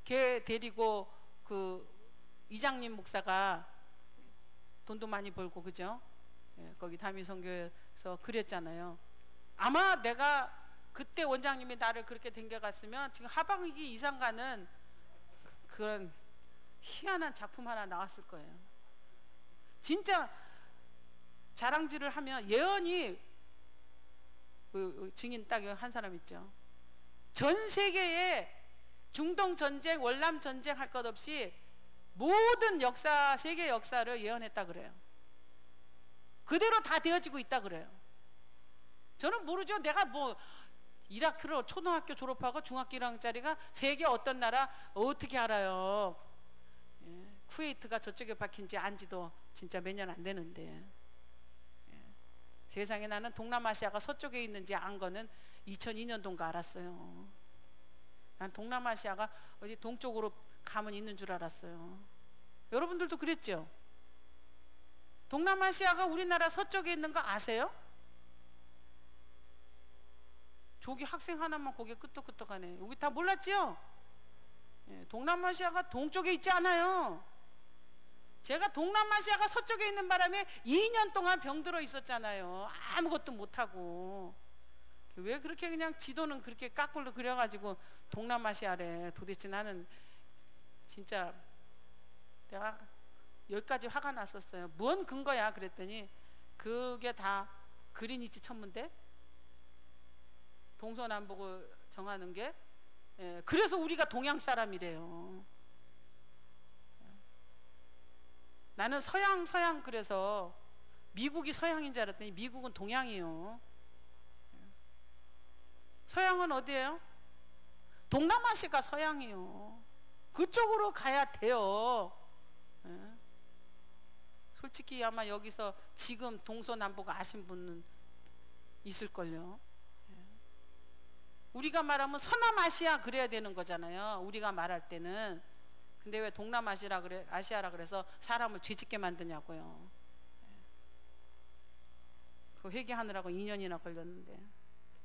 [SPEAKER 1] 걔 데리고 그 이장님 목사가 돈도 많이 벌고, 그죠? 거기 다미성교회에서 그랬잖아요. 아마 내가 그때 원장님이 나를 그렇게 댕겨갔으면 지금 하방이기 이상가는 그런 희한한 작품 하나 나왔을 거예요. 진짜 자랑질을 하면 예언이, 증인 딱 한 사람 있죠. 전 세계에 중동 전쟁, 월남 전쟁 할 것 없이 모든 역사, 세계 역사를 예언했다 그래요. 그대로 다 되어지고 있다 그래요. 저는 모르죠. 내가 뭐 이라크를 초등학교 졸업하고 중학교 1학년짜리가 세계 어떤 나라 어떻게 알아요? 쿠웨이트가 저쪽에 박힌지 안지도 진짜 몇 년 안 되는데. 세상에 나는 동남아시아가 서쪽에 있는지 안 거는 2002년도인가 알았어요. 난 동남아시아가 어디 동쪽으로 가면 있는 줄 알았어요. 여러분들도 그랬죠? 동남아시아가 우리나라 서쪽에 있는 거 아세요? 저기 학생 하나만 고개 끄덕끄덕하네. 여기 다 몰랐죠? 동남아시아가 동쪽에 있지 않아요. 제가 동남아시아가 서쪽에 있는 바람에 2년 동안 병들어 있었잖아요. 아무것도 못하고. 왜 그렇게 그냥 지도는 그렇게 까꿀로 그려가지고 동남아시아래. 도대체 나는 진짜 내가 여기까지 화가 났었어요. 뭔 근거야 그랬더니 그게 다 그린위치 천문대 동서남북을 정하는 게, 예, 그래서 우리가 동양 사람이래요. 나는 서양 그래서 미국이 서양인 줄 알았더니 미국은 동양이요. 서양은 어디예요? 동남아시아가 서양이요. 그쪽으로 가야 돼요. 예? 솔직히 아마 여기서 지금 동서남북 아신 분은 있을걸요. 예? 우리가 말하면 서남아시아 그래야 되는 거잖아요. 우리가 말할 때는. 근데 왜 동남아시아라 그래, 아시아라 그래서 사람을 죄짓게 만드냐고요. 예? 그 회개하느라고 2년이나 걸렸는데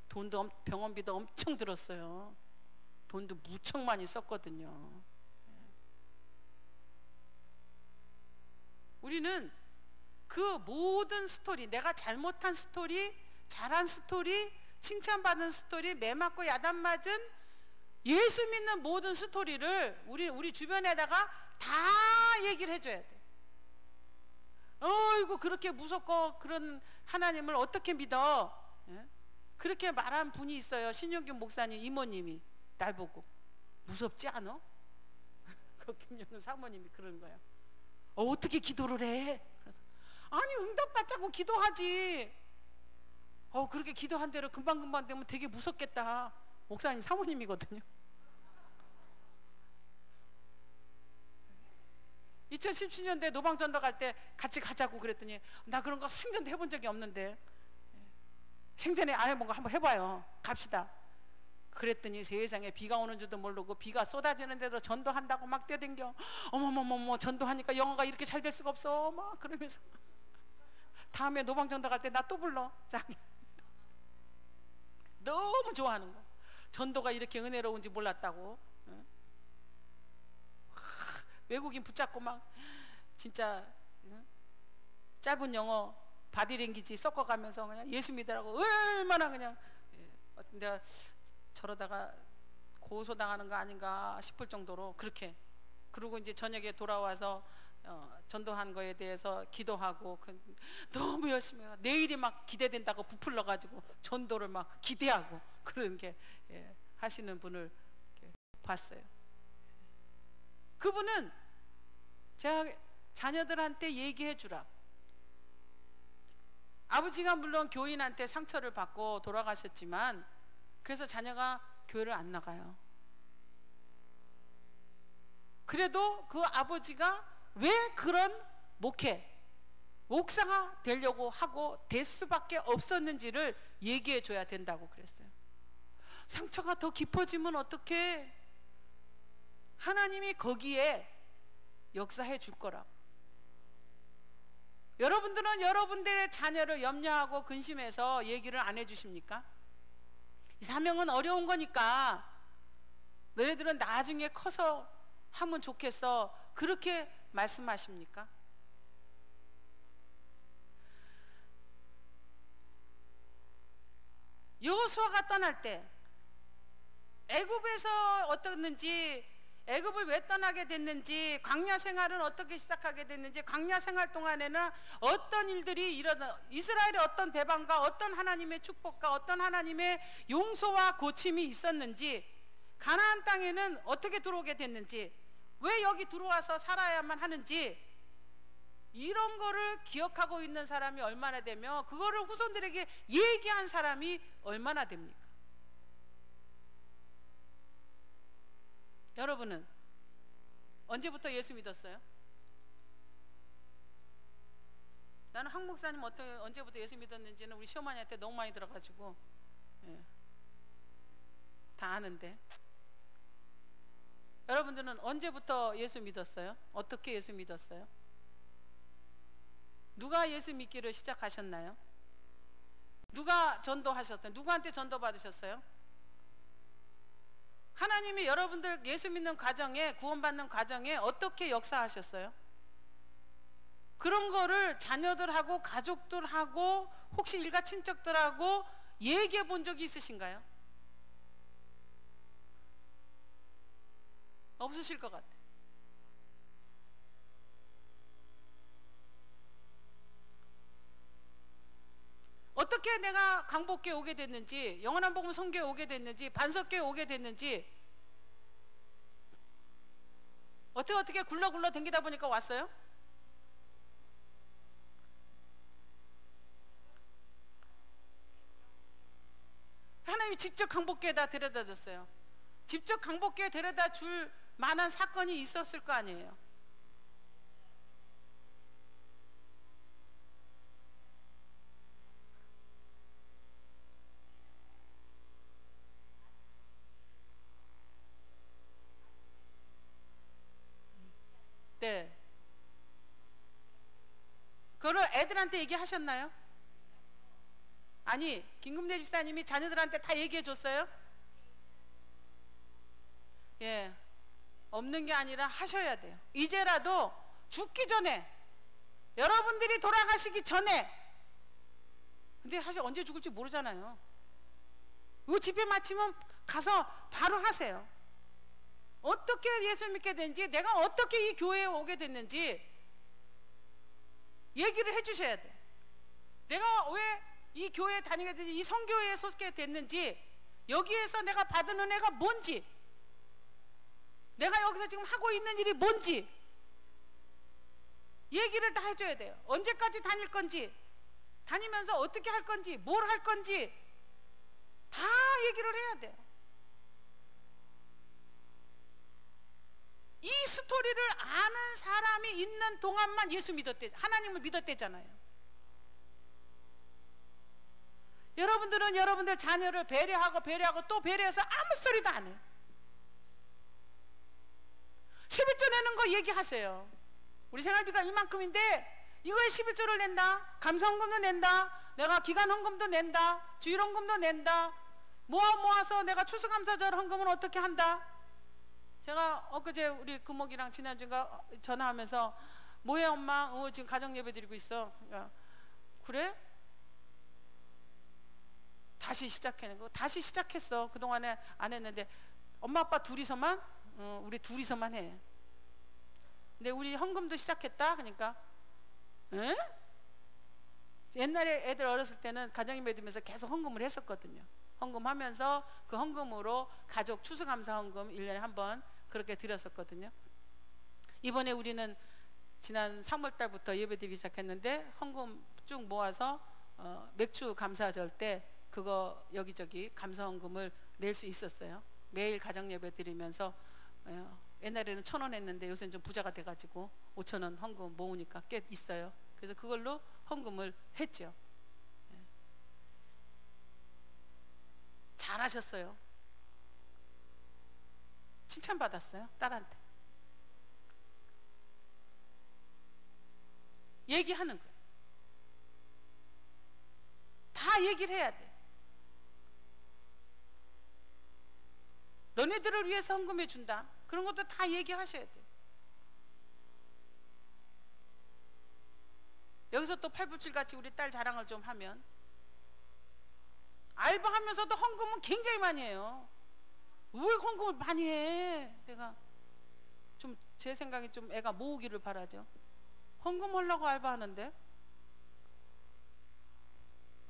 [SPEAKER 1] 돈도 병원비도 엄청 들었어요. 돈도 무척 많이 썼거든요. 우리는 그 모든 스토리, 내가 잘못한 스토리, 잘한 스토리, 칭찬받은 스토리, 매 맞고 야단 맞은 예수 믿는 모든 스토리를 우리 주변에다가 다 얘기를 해줘야 돼. 어이구 그렇게 무섭고 그런 하나님을 어떻게 믿어? 예? 그렇게 말한 분이 있어요. 신용균 목사님 이모님이 날 보고 무섭지 않아? 그 김영은 사모님이 그런 거야. 어떻게 기도를 해? 그래서 아니 응답받자고 기도하지. 그렇게 기도한 대로 금방금방 되면 되게 무섭겠다. 목사님 사모님이거든요. 2017년도에 노방전도 갈 때 같이 가자고 그랬더니 나 그런 거 생전도 해본 적이 없는데 생전에 아예 뭔가 한번 해봐요. 갑시다. 그랬더니 세상에 비가 오는 줄도 모르고 비가 쏟아지는데도 전도한다고 막 뛰어댕겨. 어머머머머 전도하니까 영어가 이렇게 잘 될 수가 없어 막 그러면서 다음에 노방전도 갈 때 나 또 불러. 너무 좋아하는 거. 전도가 이렇게 은혜로운지 몰랐다고. 응? 외국인 붙잡고 막 진짜 응? 짧은 영어 바디랭귀지 섞어가면서 그냥 예수 믿으라고 얼마나 그냥. 내가 저러다가 고소당하는 거 아닌가 싶을 정도로 그렇게. 그리고 이제 저녁에 돌아와서 전도한 거에 대해서 기도하고 너무 열심히 해요. 내일이 막 기대된다고 부풀러 가지고 전도를 막 기대하고 그런 게 하시는 분을 봤어요. 그분은 제가 자녀들한테 얘기해 주라. 아버지가 물론 교인한테 상처를 받고 돌아가셨지만 그래서 자녀가 교회를 안 나가요. 그래도 그 아버지가 왜 그런 목사가 되려고 하고 될 수밖에 없었는지를 얘기해 줘야 된다고 그랬어요. 상처가 더 깊어지면 어떡해? 하나님이 거기에 역사해 줄 거라고. 여러분들은 여러분들의 자녀를 염려하고 근심해서 얘기를 안 해주십니까? 이 사명은 어려운 거니까 너희들은 나중에 커서 하면 좋겠어. 그렇게 말씀하십니까? 여호수아가 떠날 때 애굽에서 어떻는지, 애굽을 왜 떠나게 됐는지, 광야 생활은 어떻게 시작하게 됐는지, 광야 생활 동안에는 어떤 일들이 이스라엘의 어떤 배반과 어떤 하나님의 축복과 어떤 하나님의 용서와 고침이 있었는지, 가나안 땅에는 어떻게 들어오게 됐는지, 왜 여기 들어와서 살아야만 하는지, 이런 거를 기억하고 있는 사람이 얼마나 되며 그거를 후손들에게 얘기한 사람이 얼마나 됩니까? 여러분은 언제부터 예수 믿었어요? 나는 황 목사님 언제부터 예수 믿었는지는 우리 시어머니한테 너무 많이 들어가지고 다 아는데, 여러분들은 언제부터 예수 믿었어요? 어떻게 예수 믿었어요? 누가 예수 믿기를 시작하셨나요? 누가 전도하셨어요? 누구한테 전도 받으셨어요? 하나님이 여러분들 예수 믿는 과정에, 구원받는 과정에 어떻게 역사하셨어요? 그런 거를 자녀들하고 가족들하고 혹시 일가 친척들하고 얘기해 본 적이 있으신가요? 없으실 것 같아요. 어떻게 내가 강복교에 오게 됐는지, 영원한 복음 선교에 오게 됐는지, 반석교에 오게 됐는지, 어떻게 굴러 댕기다 보니까 왔어요? 하나님이 직접 강복교에다 데려다 줬어요. 직접 강복교에 데려다 줄 만한 사건이 있었을 거 아니에요. 네. 그걸 애들한테 얘기하셨나요? 아니, 김금대 집사님이 자녀들한테 다 얘기해 줬어요? 예. 없는 게 아니라 하셔야 돼요. 이제라도 죽기 전에, 여러분들이 돌아가시기 전에. 근데 사실 언제 죽을지 모르잖아요. 이 집회 마치면 가서 바로 하세요. 어떻게 예수 믿게 된지, 내가 어떻게 이 교회에 오게 됐는지 얘기를 해 주셔야 돼. 내가 왜 이 교회에 다니게 됐는지, 이 성교회에 속게 됐는지, 여기에서 내가 받은 은혜가 뭔지, 내가 여기서 지금 하고 있는 일이 뭔지 얘기를 다 해줘야 돼요. 언제까지 다닐 건지, 다니면서 어떻게 할 건지, 뭘 할 건지 다 얘기를 해야 돼요. 이 스토리를 아는 사람이 있는 동안만 예수 믿었대, 하나님을 믿었대잖아요. 여러분들은 여러분들 자녀를 배려하고 또 배려해서 아무 소리도 안 해요. 11조 내는 거 얘기하세요. 우리 생활비가 이만큼인데 이거에 11조를 낸다, 감사헌금도 낸다, 내가 기간헌금도 낸다, 주일헌금도 낸다, 모아서 내가 추수감사절 헌금은 어떻게 한다. 제가 엊그제 우리 금옥이랑 지난주인가 전화하면서 뭐해 엄마, 지금 가정예배 드리고 있어. 그래? 다시 시작하는 거. 다시 시작했어. 그동안에 안 했는데 엄마 아빠 둘이서만, 우리 둘이서만 해. 근데 우리 헌금도 시작했다. 그러니까 에? 옛날에 애들 어렸을 때는 가정예배 드리면서 계속 헌금을 했었거든요. 헌금하면서 그 헌금으로 가족 추수감사 헌금 1년에 한 번 그렇게 드렸었거든요. 이번에 우리는 지난 3월달부터 예배드리기 시작했는데 헌금 쭉 모아서 맥주 감사절 때 그거 여기저기 감사헌금을 낼 수 있었어요. 매일 가정예배 드리면서 옛날에는 1,000원 했는데 요새는 좀 부자가 돼가지고 5,000원 헌금 모으니까 꽤 있어요. 그래서 그걸로 헌금을 했죠. 잘하셨어요. 칭찬받았어요, 딸한테. 얘기하는 거예요. 다 얘기를 해야 돼. 너네들을 위해서 헌금해 준다. 그런 것도 다 얘기하셔야 돼. 여기서 또 팔불출같이 우리 딸 자랑을 좀 하면, 알바하면서도 헌금은 굉장히 많이 해요. 왜 헌금을 많이 해? 내가 좀 제 생각에 좀 애가 모으기를 바라죠. 헌금하려고 알바하는데,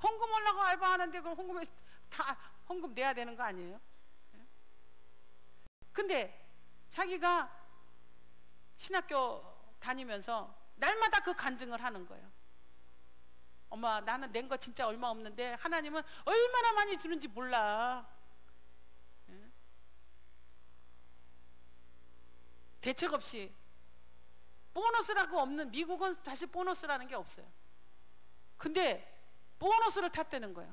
[SPEAKER 1] 헌금하려고 알바하는데 그럼 헌금에 다 헌금 내야 되는 거 아니에요? 근데 자기가 신학교 다니면서 날마다 그 간증을 하는 거예요. 엄마, 나는 낸 거 진짜 얼마 없는데 하나님은 얼마나 많이 주는지 몰라. 대책 없이, 보너스라고 없는, 미국은 사실 보너스라는 게 없어요. 근데 보너스를 탔다는 거예요.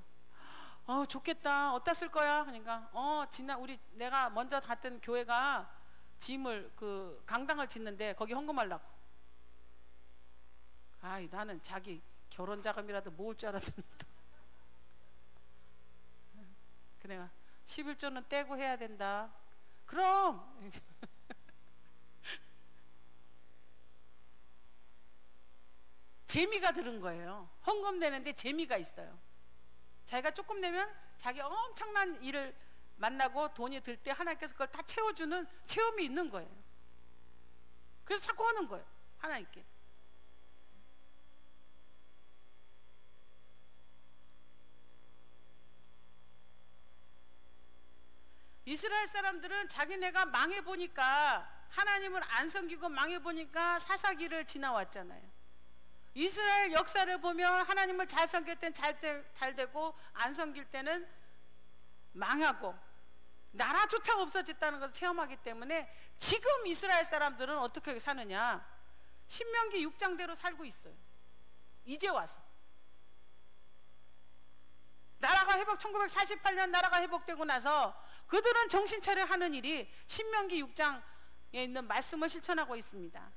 [SPEAKER 1] 좋겠다. 어디다 쓸 거야? 그러니까 내가 먼저 갔던 교회가 짐을 강당을 짓는데 거기 헌금하려고. 나는 자기 결혼 자금이라도 모을 줄 알았더니 그 내가 11조는 떼고 해야 된다. 그럼 재미가 들은 거예요. 헌금 내는데 재미가 있어요. 자기가 조금 내면 자기 엄청난 일을 만나고 돈이 들 때 하나님께서 그걸 다 채워주는 체험이 있는 거예요. 그래서 자꾸 하는 거예요, 하나님께. 이스라엘 사람들은 자기네가 망해보니까, 하나님을 안 섬기고 망해보니까 사사기를 지나왔잖아요. 이스라엘 역사를 보면 하나님을 잘 섬길 땐 잘 되고 안 섬길 때는 망하고 나라조차 없어졌다는 것을 체험하기 때문에 지금 이스라엘 사람들은 어떻게 사느냐, 신명기 6장대로 살고 있어요. 이제 와서 나라가 1948년 나라가 회복되고 나서 그들은 정신 차려 하는 일이 신명기 6장에 있는 말씀을 실천하고 있습니다.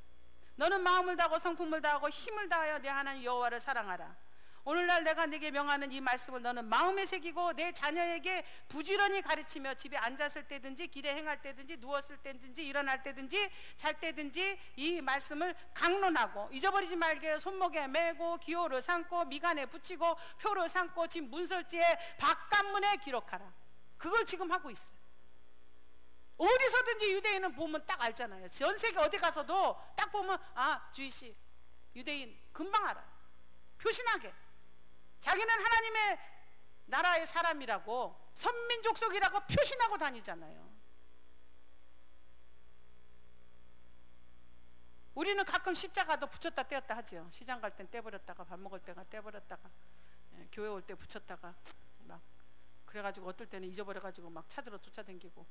[SPEAKER 1] 너는 마음을 다하고 성품을 다하고 힘을 다하여 내 하나님 여호와를 사랑하라. 오늘날 내가 네게 명하는 이 말씀을 너는 마음에 새기고 내 자녀에게 부지런히 가르치며 집에 앉았을 때든지 길에 행할 때든지 누웠을 때든지 일어날 때든지 잘 때든지 이 말씀을 강론하고 잊어버리지 말게 손목에 메고 기호를 삼고 미간에 붙이고 표를 삼고 집 문설지에 바깥문에 기록하라. 그걸 지금 하고 있어요. 어디서든지 유대인은 보면 딱 알잖아요. 전 세계 어디 가서도 딱 보면 아, 주희씨 유대인 금방 알아요. 표신하게 자기는 하나님의 나라의 사람이라고, 선민족속이라고 표신하고 다니잖아요. 우리는 가끔 십자가도 붙였다 떼었다 하죠. 시장 갈 땐 떼버렸다가 밥 먹을 때가 떼버렸다가 교회 올 때 붙였다가 막 그래가지고 어떨 때는 잊어버려가지고 막 찾으러 쫓아다니고.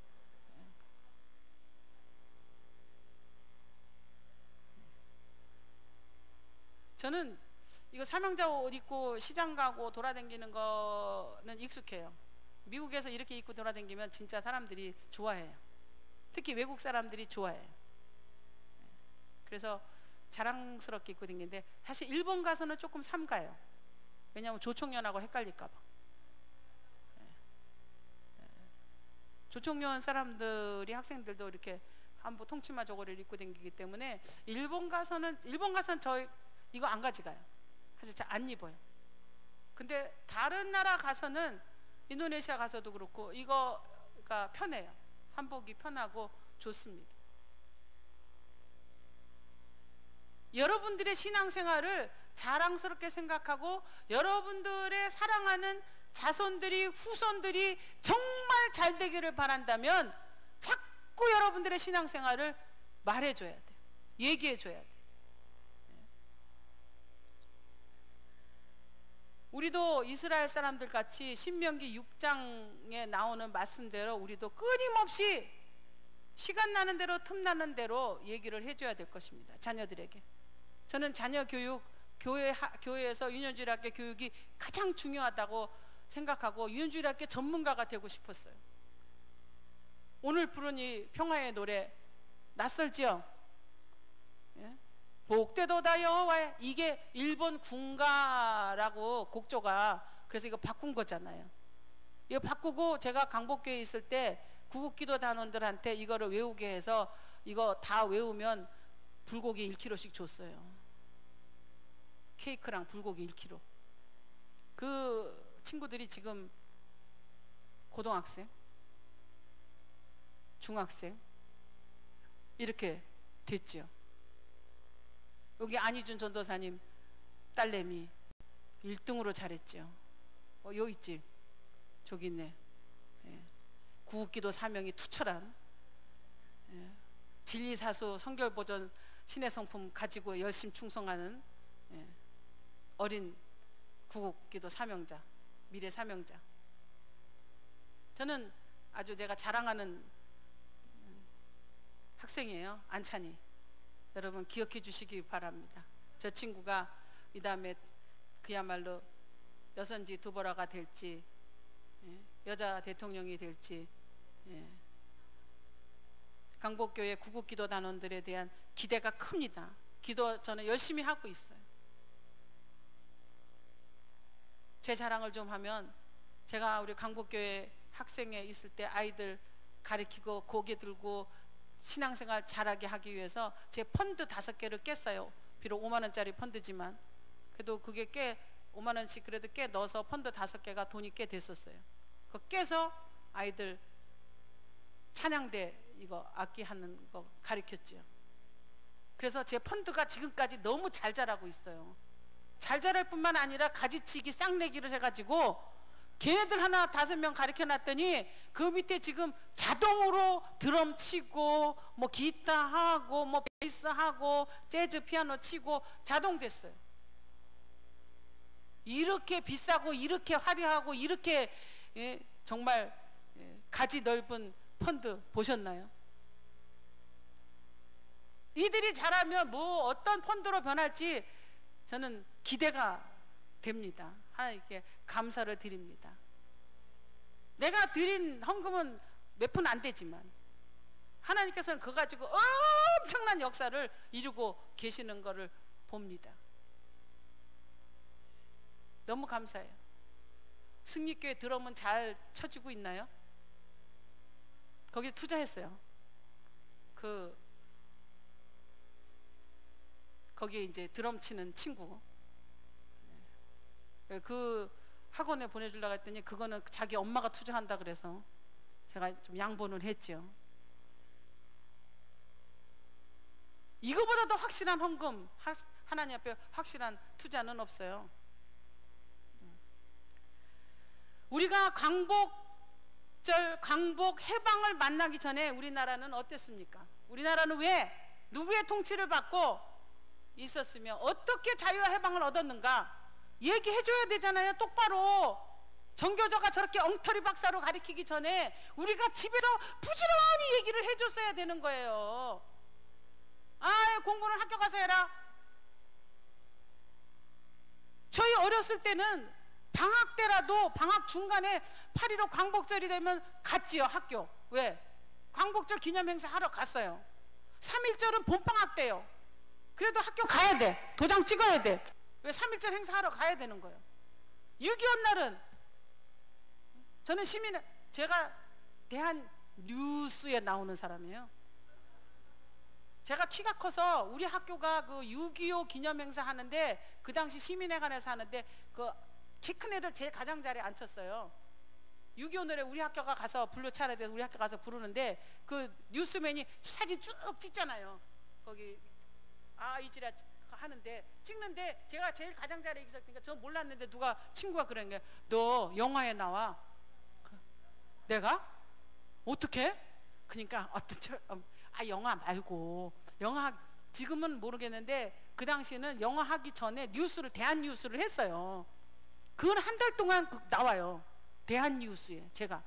[SPEAKER 1] 저는 이거 사명자 옷 입고 시장 가고 돌아다니는 거는 익숙해요. 미국에서 이렇게 입고 돌아다니면 진짜 사람들이 좋아해요. 특히 외국 사람들이 좋아해요. 그래서 자랑스럽게 입고 다니는데 사실 일본 가서는 조금 삼가요. 왜냐하면 조총련하고 헷갈릴까 봐. 조총련 사람들이, 학생들도 이렇게 한복 통치마 저거를 입고 다니기 때문에 일본 가서는 저 이거 안 가져가요. 사실 잘 안 입어요. 근데 다른 나라 가서는, 인도네시아 가서도 그렇고 이거가 편해요. 한복이 편하고 좋습니다. 여러분들의 신앙생활을 자랑스럽게 생각하고 여러분들의 사랑하는 자손들이, 후손들이 정말 잘 되기를 바란다면 자꾸 여러분들의 신앙생활을 말해줘야 돼요. 얘기해줘야 돼요. 우리도 이스라엘 사람들 같이 신명기 6장에 나오는 말씀대로 우리도 끊임없이 시간 나는 대로, 틈 나는 대로 얘기를 해줘야 될 것입니다. 자녀들에게. 저는 자녀 교육, 교회에서 유년주일학교 교육이 가장 중요하다고 생각하고 유년주일학교 전문가가 되고 싶었어요. 오늘 부른 이 평화의 노래 낯설지요? 예? 복되도다 여호와의, 이게 일본 군가라고 곡조가, 그래서 이거 바꾼 거잖아요. 이거 바꾸고 제가 강복교회에 있을 때 구국기도 단원들한테 이거를 외우게 해서 이거 다 외우면 불고기 1kg씩 줬어요. 케이크랑 불고기 1kg. 그 친구들이 지금 고등학생, 중학생 이렇게 됐죠. 여기 안희준 전도사님 딸내미 1등으로 잘했죠. 요 있지, 저기 있네. 예. 구국기도 사명이 투철한, 예. 진리사수 성결보전 신의 성품 가지고 열심 충성하는, 예. 어린 구국기도 사명자, 미래 사명자. 저는 아주 제가 자랑하는 학생이에요. 안찬이. 여러분 기억해 주시기 바랍니다. 저 친구가 이 다음에 그야말로 여선지 두보라가 될지, 예, 여자 대통령이 될지, 예, 강복교회 구국기도 단원들에 대한 기대가 큽니다. 기도 저는 열심히 하고 있어요. 제 자랑을 좀 하면, 제가 우리 강복교회 학생회 있을 때 아이들 가르치고 고개 들고 신앙생활 잘하게 하기 위해서 제 펀드 5개를 깼어요. 비록 5만 원짜리 펀드지만 그래도 그게 꽤 5만 원씩 그래도 꽤 넣어서 펀드 5개가 돈이 꽤 됐었어요. 그거 깨서 아이들 찬양대 이거 악기 하는 거 가르쳤죠. 그래서 제 펀드가 지금까지 너무 잘 자라고 있어요. 잘 자랄 뿐만 아니라 가지치기 쌍내기를 해가지고 걔네들 하나 5명 가르쳐 놨더니 그 밑에 지금 자동으로 드럼 치고 뭐 기타 하고 뭐 베이스 하고 재즈 피아노 치고 자동 됐어요. 이렇게 비싸고 이렇게 화려하고 이렇게 정말 가지 넓은 펀드 보셨나요? 이들이 잘하면 뭐 어떤 펀드로 변할지 저는 기대가 됩니다. 하나님께 감사를 드립니다. 내가 드린 헌금은 몇 푼 안 되지만 하나님께서는 그거 가지고 엄청난 역사를 이루고 계시는 것을 봅니다. 너무 감사해요. 승리교회 드럼은 잘 쳐지고 있나요? 거기에 투자했어요. 거기에 이제 드럼 치는 친구 그 학원에 보내주려고 했더니 그거는 자기 엄마가 투자한다 그래서 제가 좀 양보는 했죠. 이거보다 더 확실한 헌금, 하나님 앞에 확실한 투자는 없어요. 우리가 광복절, 광복 해방을 만나기 전에 우리나라는 어땠습니까? 우리나라는 왜 누구의 통치를 받고 있었으며 어떻게 자유와 해방을 얻었는가 얘기해줘야 되잖아요. 똑바로. 정교조가 저렇게 엉터리 박사로 가리키기 전에 우리가 집에서 부지런히 얘기를 해줬어야 되는 거예요. 아, 공부는 학교 가서 해라. 저희 어렸을 때는 방학 때라도 방학 중간에 8.15 광복절이 되면 갔지요, 학교. 왜? 광복절 기념행사 하러 갔어요. 3.1절은 봄방학 때요. 그래도 학교 가야 돼. 도장 찍어야 돼. 왜? 3.1절 행사하러 가야 되는 거예요. 6.25 날은 저는 제가 대한 뉴스에 나오는 사람이에요. 제가 키가 커서 우리 학교가 그 6.25 기념행사 하는데 그 당시 시민회관에서 하는데 그 키 큰 애들 제일 가장자리에 앉혔어요. 6.25 노래 우리 학교가 가서 불러 차려야 돼서 우리 학교 가서 부르는데 그 뉴스맨이 사진 쭉 찍잖아요. 거기 이지라 하는데 찍는데 제가 제일 가장자리에 있었으니까 저 몰랐는데 누가 친구가 그러는 거야. 너 영화에 나와. 내가? 어떻게? 그러니까 영화 말고 영화 지금은 모르겠는데 그 당시는 영화 하기 전에 뉴스를 대한 뉴스를 했어요. 그건 한 달 동안 나와요. 대한 뉴스에. 제가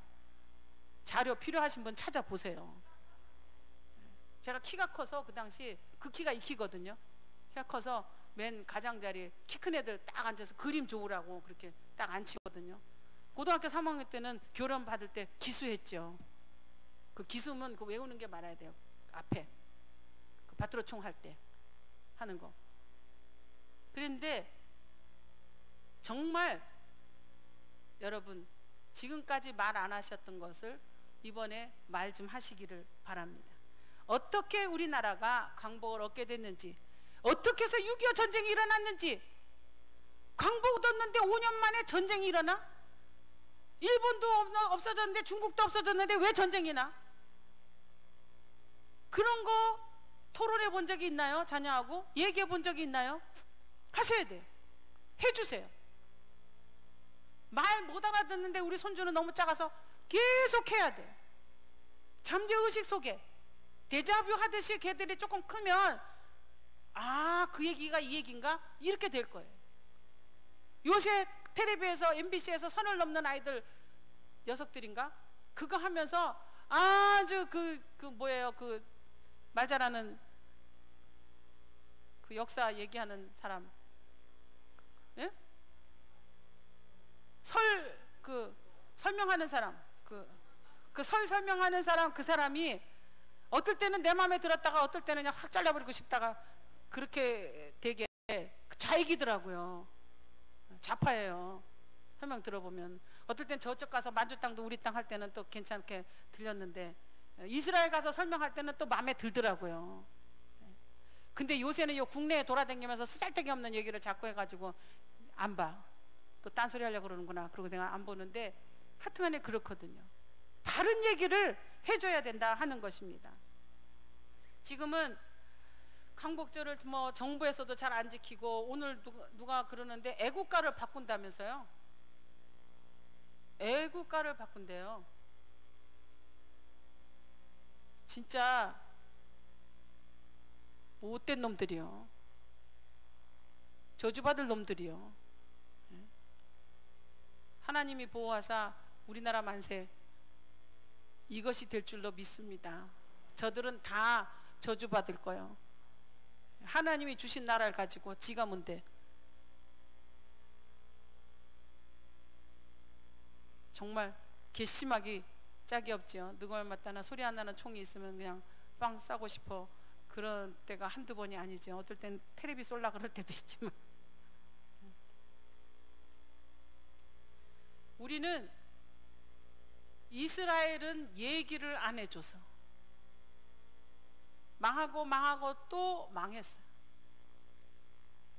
[SPEAKER 1] 자료 필요하신 분 찾아보세요. 제가 키가 커서 그 당시 그 키가 이 키거든요. 키가 커서 맨 가장자리에 키 큰 애들 딱 앉아서 그림 좋으라고 그렇게 딱 앉히거든요. 고등학교 3학년 때는 교련 받을 때 기수했죠. 그 기수면 그 외우는 게 많아야 돼요. 앞에 그 밭으로총 할 때 하는 거. 그런데 정말 여러분 지금까지 말 안 하셨던 것을 이번에 말 좀 하시기를 바랍니다. 어떻게 우리나라가 광복을 얻게 됐는지, 어떻게 해서 6.25 전쟁이 일어났는지. 광복 얻었는데 5년 만에 전쟁이 일어나? 일본도 없어졌는데 중국도 없어졌는데 왜 전쟁이 나? 그런 거 토론해 본 적이 있나요? 자녀하고 얘기해 본 적이 있나요? 하셔야 돼. 해주세요. 말 못 알아듣는데 우리 손주는 너무 작아서 계속 해야 돼. 잠재의식 속에 데자뷰 하듯이 걔들이 조금 크면 그 얘기가 이 얘기인가? 이렇게 될 거예요. 요새 텔레비에서 MBC에서 선을 넘는 아이들 녀석들인가? 그거 하면서 아주 뭐예요? 그 말 잘하는 그 역사 얘기하는 사람, 예? 설명하는 사람, 설명하는 사람, 그 사람이 어떨 때는 내 마음에 들었다가 어떨 때는 그냥 확 잘라버리고 싶다가 그렇게 되게 좌익이더라고요. 좌파예요. 설명 들어보면 어떨 땐 저쪽 가서 만주 땅도 우리 땅 할 때는 또 괜찮게 들렸는데 이스라엘 가서 설명할 때는 또 마음에 들더라고요. 근데 요새는 요 국내에 돌아다니면서 쓰잘데기 없는 얘기를 자꾸 해가지고 안 봐. 또 딴소리 하려고 그러는구나 그러고 내가 안 보는데 하여튼간에 그렇거든요. 바른 얘기를 해줘야 된다 하는 것입니다. 지금은 광복절을 뭐 정부에서도 잘 안 지키고 오늘 누가 그러는데 애국가를 바꾼다면서요. 애국가를 바꾼대요. 진짜 못된 놈들이요. 저주받을 놈들이요. 하나님이 보호하사 우리나라 만세, 이것이 될 줄로 믿습니다. 저들은 다 저주받을 거예요. 하나님이 주신 나라를 가지고 지가 뭔데. 정말 괘씸하기 짝이 없지요. 누가 얼마따나 소리 안 나는 총이 있으면 그냥 빵 싸고 싶어. 그런 때가 한두 번이 아니죠. 어떨 땐 테레비 쏠라 그럴 때도 있지만 우리는 이스라엘은 얘기를 안 해줘서 망하고 또 망했어요.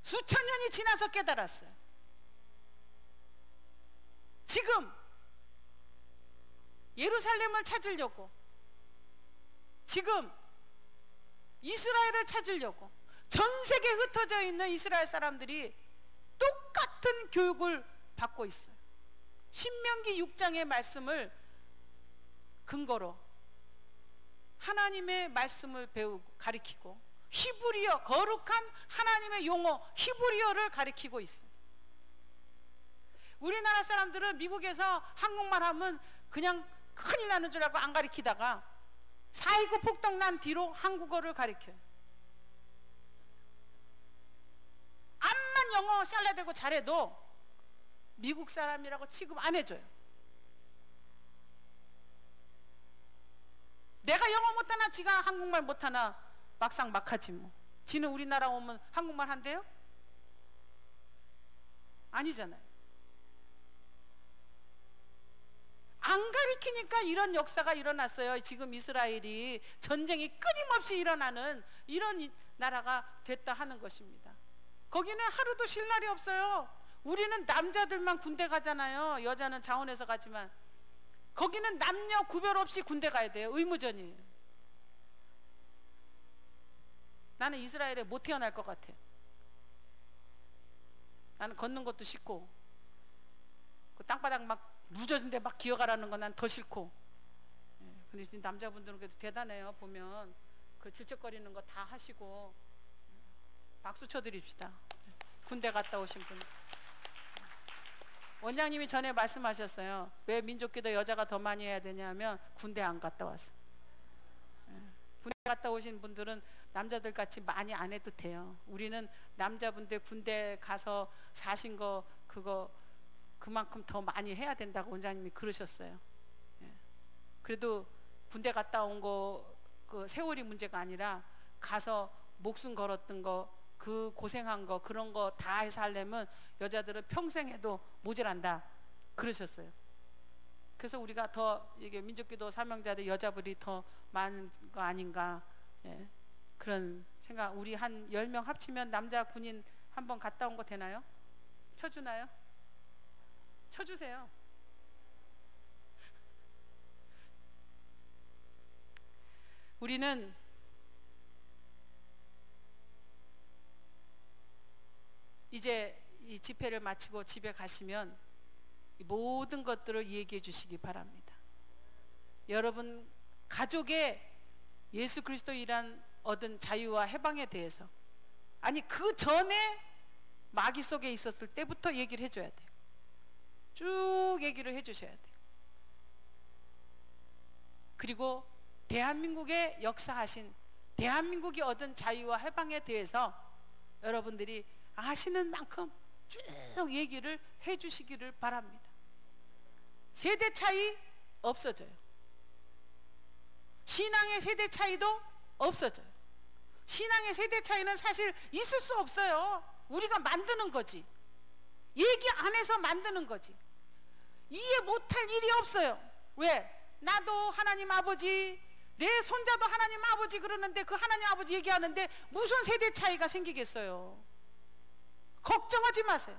[SPEAKER 1] 수천 년이 지나서 깨달았어요. 지금 예루살렘을 찾으려고, 지금 이스라엘을 찾으려고 전 세계에 흩어져 있는 이스라엘 사람들이 똑같은 교육을 받고 있어요. 신명기 6장의 말씀을 근거로 하나님의 말씀을 배우고 가르치고 히브리어, 거룩한 하나님의 용어 히브리어를 가르치고 있어요. 우리나라 사람들은 미국에서 한국말 하면 그냥 큰일 나는 줄 알고 안 가르치다가 4.29 폭동 난 뒤로 한국어를 가르쳐요. 암만 영어 샬라대고 잘해도 미국 사람이라고 취급 안 해줘요. 내가 영어 못하나 지가 한국말 못하나 막상 막하지 뭐. 지는 우리나라 오면 한국말 한대요? 아니잖아요. 안 가리키니까 이런 역사가 일어났어요. 지금 이스라엘이 전쟁이 끊임없이 일어나는 이런 나라가 됐다 하는 것입니다. 거기는 하루도 쉴 날이 없어요. 우리는 남자들만 군대 가잖아요. 여자는 자원해서 가지만 거기는 남녀 구별 없이 군대 가야 돼요. 의무전이에요. 나는 이스라엘에 못 태어날 것 같아요. 나는 걷는 것도 싫고 그 땅바닥 막 무뎌진 데 막 기어가라는 건 난 더 싫고. 근데 남자분들은 그래도 대단해요. 보면 그 질척거리는 거 다 하시고. 박수 쳐드립시다. 군대 갔다 오신 분. 원장님이 전에 말씀하셨어요. 왜 민족기도 여자가 더 많이 해야 되냐면 군대 안 갔다 왔어. 군대 갔다 오신 분들은 남자들 같이 많이 안 해도 돼요. 우리는 남자분들 군대 가서 사신 거 그거 그만큼 더 많이 해야 된다고 원장님이 그러셨어요. 그래도 군대 갔다 온 거 그 세월이 문제가 아니라 가서 목숨 걸었던 거 그 고생한 거 그런 거 다 해서 하려면 여자들은 평생 해도 모자란다 그러셨어요. 그래서 우리가 더 이게 민족기도 사명자들 여자분이 더 많은 거 아닌가. 그런 생각. 우리 한 10명 합치면 남자 군인 한 번 갔다 온 거 되나요? 쳐주나요? 쳐주세요. 우리는 이제 이 집회를 마치고 집에 가시면 모든 것들을 얘기해 주시기 바랍니다. 여러분 가족의 예수 그리스도이란 얻은 자유와 해방에 대해서, 아니 그 전에 마귀 속에 있었을 때부터 얘기를 해줘야 돼요. 쭉 얘기를 해주셔야 돼요. 그리고 대한민국의 역사하신, 대한민국이 얻은 자유와 해방에 대해서 여러분들이 아시는 만큼 쭉 얘기를 해주시기를 바랍니다. 세대 차이 없어져요. 신앙의 세대 차이도 없어져요. 신앙의 세대 차이는 사실 있을 수 없어요. 우리가 만드는 거지. 얘기 안 해서 만드는 거지. 이해 못할 일이 없어요. 왜? 나도 하나님 아버지, 내 손자도 하나님 아버지 그러는데 그 하나님 아버지 얘기하는데 무슨 세대 차이가 생기겠어요? 걱정하지 마세요.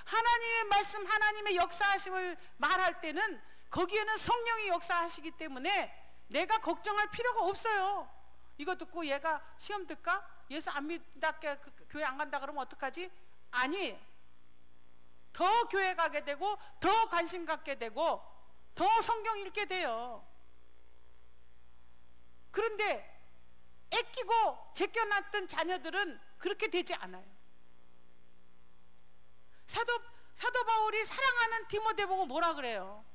[SPEAKER 1] 하나님의 말씀, 하나님의 역사하심을 말할 때는 거기에는 성령이 역사하시기 때문에 내가 걱정할 필요가 없어요. 이거 듣고 얘가 시험 들까? 예수 안 믿다, 교회 안 간다 그러면 어떡하지? 아니, 더 교회 가게 되고 더 관심 갖게 되고 더 성경 읽게 돼요. 그런데 애끼고 제껴놨던 자녀들은 그렇게 되지 않아요. 사도 바울이 사랑하는 디모데 보고 뭐라 그래요?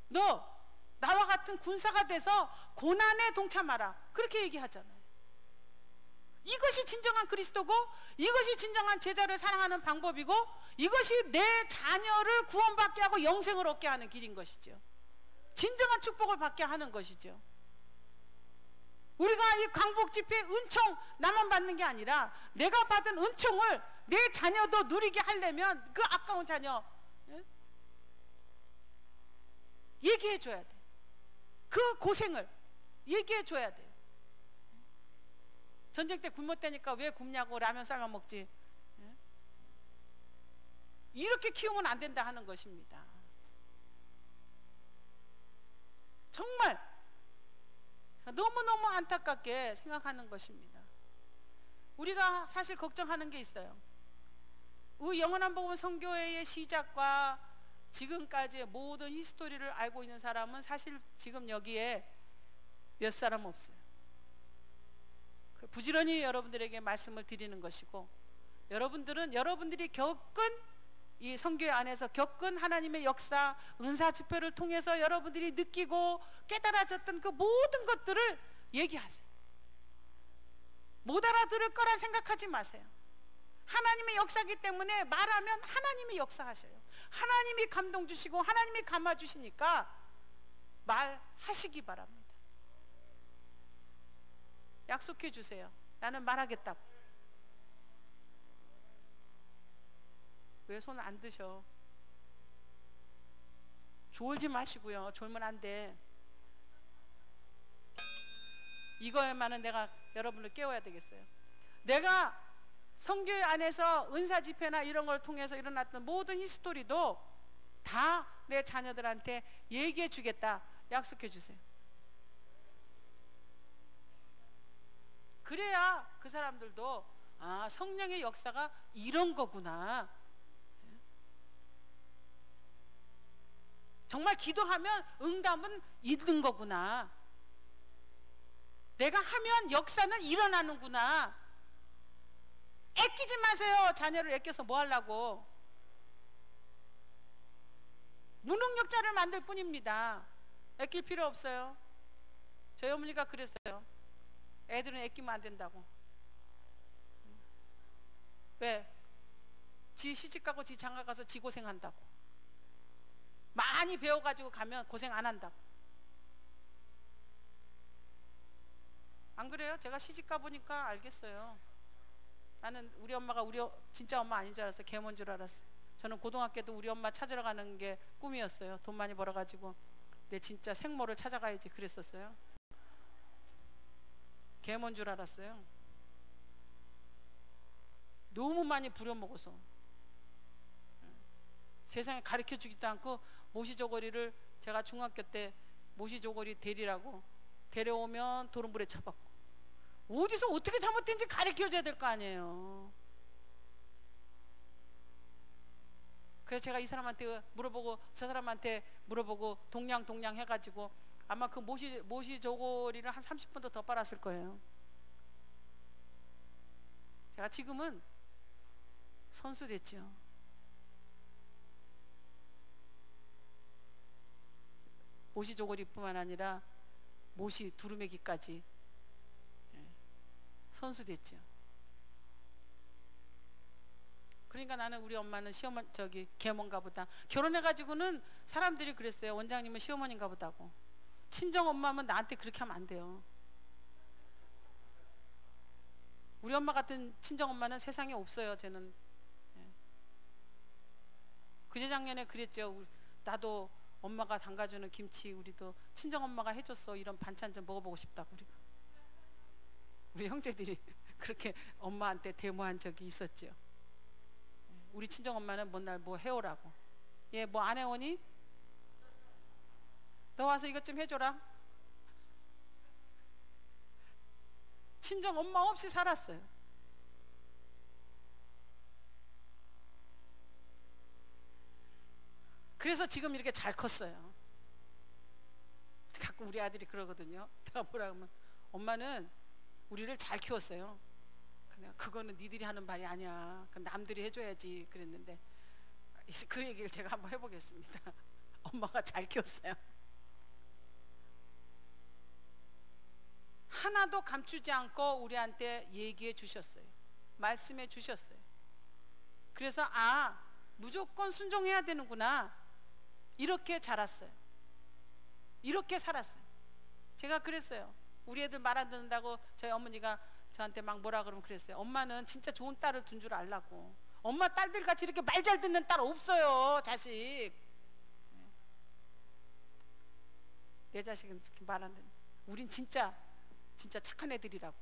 [SPEAKER 1] 너 나와 같은 군사가 돼서 고난에 동참하라, 그렇게 얘기하잖아요. 이것이 진정한 그리스도고, 이것이 진정한 제자를 사랑하는 방법이고, 이것이 내 자녀를 구원받게 하고 영생을 얻게 하는 길인 것이죠. 진정한 축복을 받게 하는 것이죠. 우리가 이 광복 집회 은총 나만 받는 게 아니라 내가 받은 은총을 내 자녀도 누리게 하려면 그 아까운 자녀 얘기해 줘야 돼. 그 고생을 얘기해 줘야 돼요. 전쟁 때 굶을 때니까 왜 굶냐고 라면 삶아 먹지, 이렇게 키우면 안 된다 하는 것입니다. 정말 너무너무 안타깝게 생각하는 것입니다. 우리가 사실 걱정하는 게 있어요. 우리 영원한 복음 선교회의 시작과 지금까지의 모든 히스토리를 알고 있는 사람은 사실 지금 여기에 몇 사람 없어요. 부지런히 여러분들에게 말씀을 드리는 것이고, 여러분들은 여러분들이 겪은 이 선교회 안에서 겪은 하나님의 역사, 은사 집회를 통해서 여러분들이 느끼고 깨달아졌던 그 모든 것들을 얘기하세요. 못 알아들을 거란 생각하지 마세요. 하나님의 역사이기 때문에 말하면 하나님이 역사하셔요. 하나님이 감동 주시고 하나님이 감화 주시니까 말하시기 바랍니다. 약속해 주세요. 나는 말하겠다고. 왜 손을 안 드셔? 졸지 마시고요. 졸면 안 돼. 이거에만은 내가 여러분을 깨워야 되겠어요. 내가 선교회 안에서 은사 집회나 이런 걸 통해서 일어났던 모든 히스토리도 다 내 자녀들한테 얘기해 주겠다 약속해 주세요. 그래야 그 사람들도 아, 성령의 역사가 이런 거구나, 정말 기도하면 응답은 있는 거구나, 내가 하면 역사는 일어나는구나. 애끼지 마세요. 자녀를 애껴서 뭐 하려고. 무능력자를 만들 뿐입니다. 애낄 필요 없어요. 저희 어머니가 그랬어요. 애들은 애끼면 안 된다고. 왜? 지 시집가고 지 장가가서 지 고생한다고. 많이 배워가지고 가면 고생 안 한다고. 안 그래요? 제가 시집가 보니까 알겠어요. 나는 우리 엄마가 우리 진짜 엄마 아닌 줄 알았어. 개몬 줄 알았어. 저는 고등학교 때 우리 엄마 찾으러 가는 게 꿈이었어요. 돈 많이 벌어가지고 내 진짜 생모를 찾아가야지 그랬었어요. 개몬 줄 알았어요. 너무 많이 부려먹어서 세상에 가르쳐주기도 않고, 모시조거리를 제가 중학교 때 모시조거리 대리라고 데려오면 도른불에 쳐박고, 어디서 어떻게 잘못된지 가르쳐줘야 될 거 아니에요. 그래서 제가 이 사람한테 물어보고 저 사람한테 물어보고 동냥 해가지고 아마 그 모시조거리를 한 30분 더 빨았을 거예요. 제가 지금은 선수 됐죠. 모시조거리뿐만 아니라 모시 두루매기까지 선수 됐죠. 그러니까 나는 우리 엄마는 시어머니 계엄인가 보다. 결혼해가지고는 사람들이 그랬어요. 원장님은 시어머니인가 보다고. 친정 엄마면 나한테 그렇게 하면 안 돼요. 우리 엄마 같은 친정 엄마는 세상에 없어요. 쟤는. 그제작년에 그랬죠. 나도 엄마가 담가주는 김치 우리도 친정 엄마가 해줬어. 이런 반찬 좀 먹어보고 싶다고 우리가. 우리 형제들이 그렇게 엄마한테 데모한 적이 있었죠. 우리 친정엄마는 맨날 뭐 해오라고. 얘 뭐 안 해오니? 너 와서 이것 좀 해줘라. 친정엄마 없이 살았어요. 그래서 지금 이렇게 잘 컸어요. 가끔 우리 아들이 그러거든요. 내가 뭐라 하면 엄마는 우리를 잘 키웠어요. 그냥 그거는 니들이 하는 말이 아니야. 그건 남들이 해줘야지 그랬는데 그 얘기를 제가 한번 해보겠습니다. 엄마가 잘 키웠어요. 하나도 감추지 않고 우리한테 얘기해 주셨어요. 말씀해 주셨어요. 그래서 무조건 순종해야 되는구나, 이렇게 자랐어요. 이렇게 살았어요. 제가 그랬어요. 우리 애들 말 안 듣는다고 저희 어머니가 저한테 막 뭐라 그러면 그랬어요. 엄마는 진짜 좋은 딸을 둔 줄 알라고. 엄마 딸들 같이 이렇게 말 잘 듣는 딸 없어요, 자식. 내 자식은 말 안 듣는. 우린 진짜 착한 애들이라고.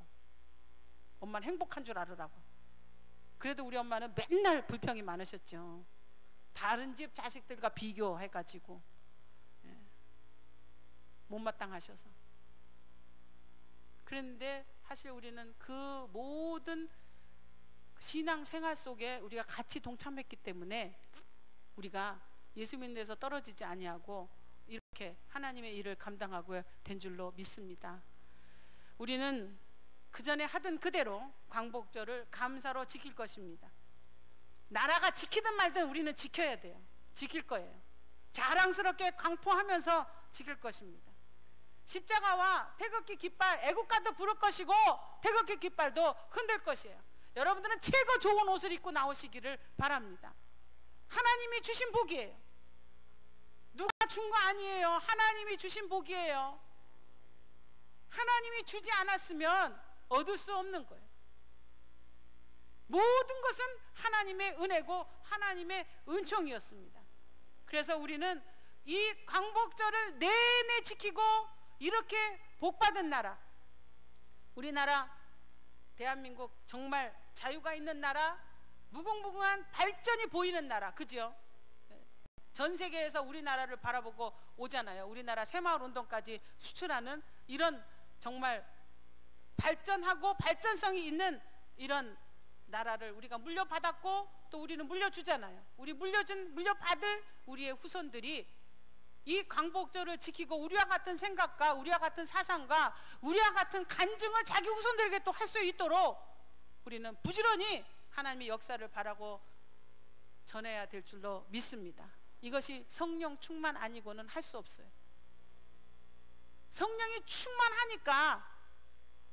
[SPEAKER 1] 엄마는 행복한 줄 알으라고. 그래도 우리 엄마는 맨날 불평이 많으셨죠. 다른 집 자식들과 비교해가지고 못마땅하셔서. 그런데 사실 우리는 그 모든 신앙생활 속에 우리가 같이 동참했기 때문에 우리가 예수 믿는 데서 떨어지지 아니하고 이렇게 하나님의 일을 감당하고 된 줄로 믿습니다. 우리는 그 전에 하던 그대로 광복절을 감사로 지킬 것입니다. 나라가 지키든 말든 우리는 지켜야 돼요. 지킬 거예요. 자랑스럽게 광포하면서 지킬 것입니다. 십자가와 태극기 깃발, 애국가도 부를 것이고 태극기 깃발도 흔들 것이에요. 여러분들은 최고 좋은 옷을 입고 나오시기를 바랍니다. 하나님이 주신 복이에요. 누가 준 거 아니에요. 하나님이 주신 복이에요. 하나님이 주지 않았으면 얻을 수 없는 거예요. 모든 것은 하나님의 은혜고 하나님의 은총이었습니다. 그래서 우리는 이 광복절을 내내 지키고 이렇게 복받은 나라, 우리나라 대한민국 정말 자유가 있는 나라, 무궁무궁한 발전이 보이는 나라, 그죠? 전 세계에서 우리나라를 바라보고 오잖아요. 우리나라 새마을운동까지 수출하는 이런 정말 발전하고 발전성이 있는 이런 나라를 우리가 물려받았고 또 우리는 물려주잖아요. 우리 물려받을 우리의 후손들이 이 광복절을 지키고 우리와 같은 생각과 우리와 같은 사상과 우리와 같은 간증을 자기 후손들에게 또 할 수 있도록 우리는 부지런히 하나님의 역사를 바라고 전해야 될 줄로 믿습니다. 이것이 성령 충만 아니고는 할 수 없어요. 성령이 충만하니까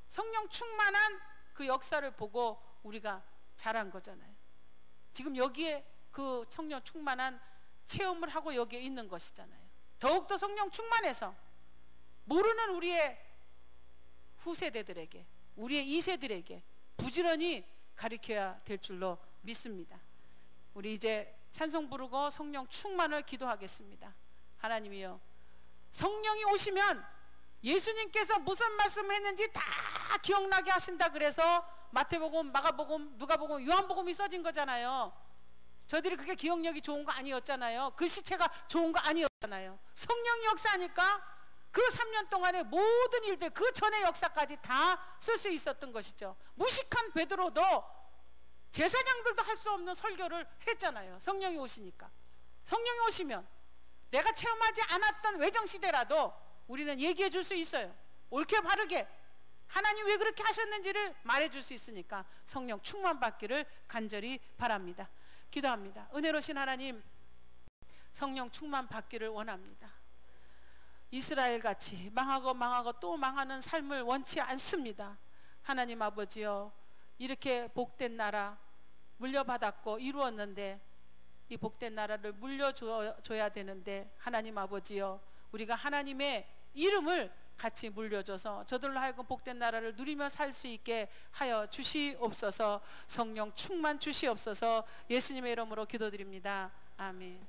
[SPEAKER 1] 성령 충만한 그 역사를 보고 우리가 자란 거잖아요. 지금 여기에 그 성령 충만한 체험을 하고 여기에 있는 것이잖아요. 더욱더 성령 충만해서 모르는 우리의 후세대들에게, 우리의 2세들에게 부지런히 가르쳐야 될 줄로 믿습니다. 우리 이제 찬송 부르고 성령 충만을 기도하겠습니다. 하나님이여, 성령이 오시면 예수님께서 무슨 말씀을 했는지 다 기억나게 하신다 그래서 마태복음, 마가복음, 누가복음, 요한복음이 써진 거잖아요. 저희들이 그게 기억력이 좋은 거 아니었잖아요. 글씨체가 좋은 거 아니었잖아요. 성령이 역사하니까 그 3년 동안의 모든 일들, 그 전의 역사까지 다 쓸 수 있었던 것이죠. 무식한 베드로도 제사장들도 할 수 없는 설교를 했잖아요. 성령이 오시니까. 성령이 오시면 내가 체험하지 않았던 외정시대라도 우리는 얘기해 줄 수 있어요. 옳게 바르게 하나님 왜 그렇게 하셨는지를 말해 줄 수 있으니까 성령 충만 받기를 간절히 바랍니다. 기도합니다. 은혜로우신 하나님, 성령 충만 받기를 원합니다. 이스라엘 같이 망하고 또 망하는 삶을 원치 않습니다. 하나님 아버지여, 이렇게 복된 나라 물려받았고 이루었는데 이 복된 나라를 물려줘야 되는데 하나님 아버지여, 우리가 하나님의 이름을 같이 물려줘서 저들로 하여금 복된 나라를 누리며 살 수 있게 하여 주시옵소서. 성령 충만 주시옵소서. 예수님의 이름으로 기도드립니다. 아멘.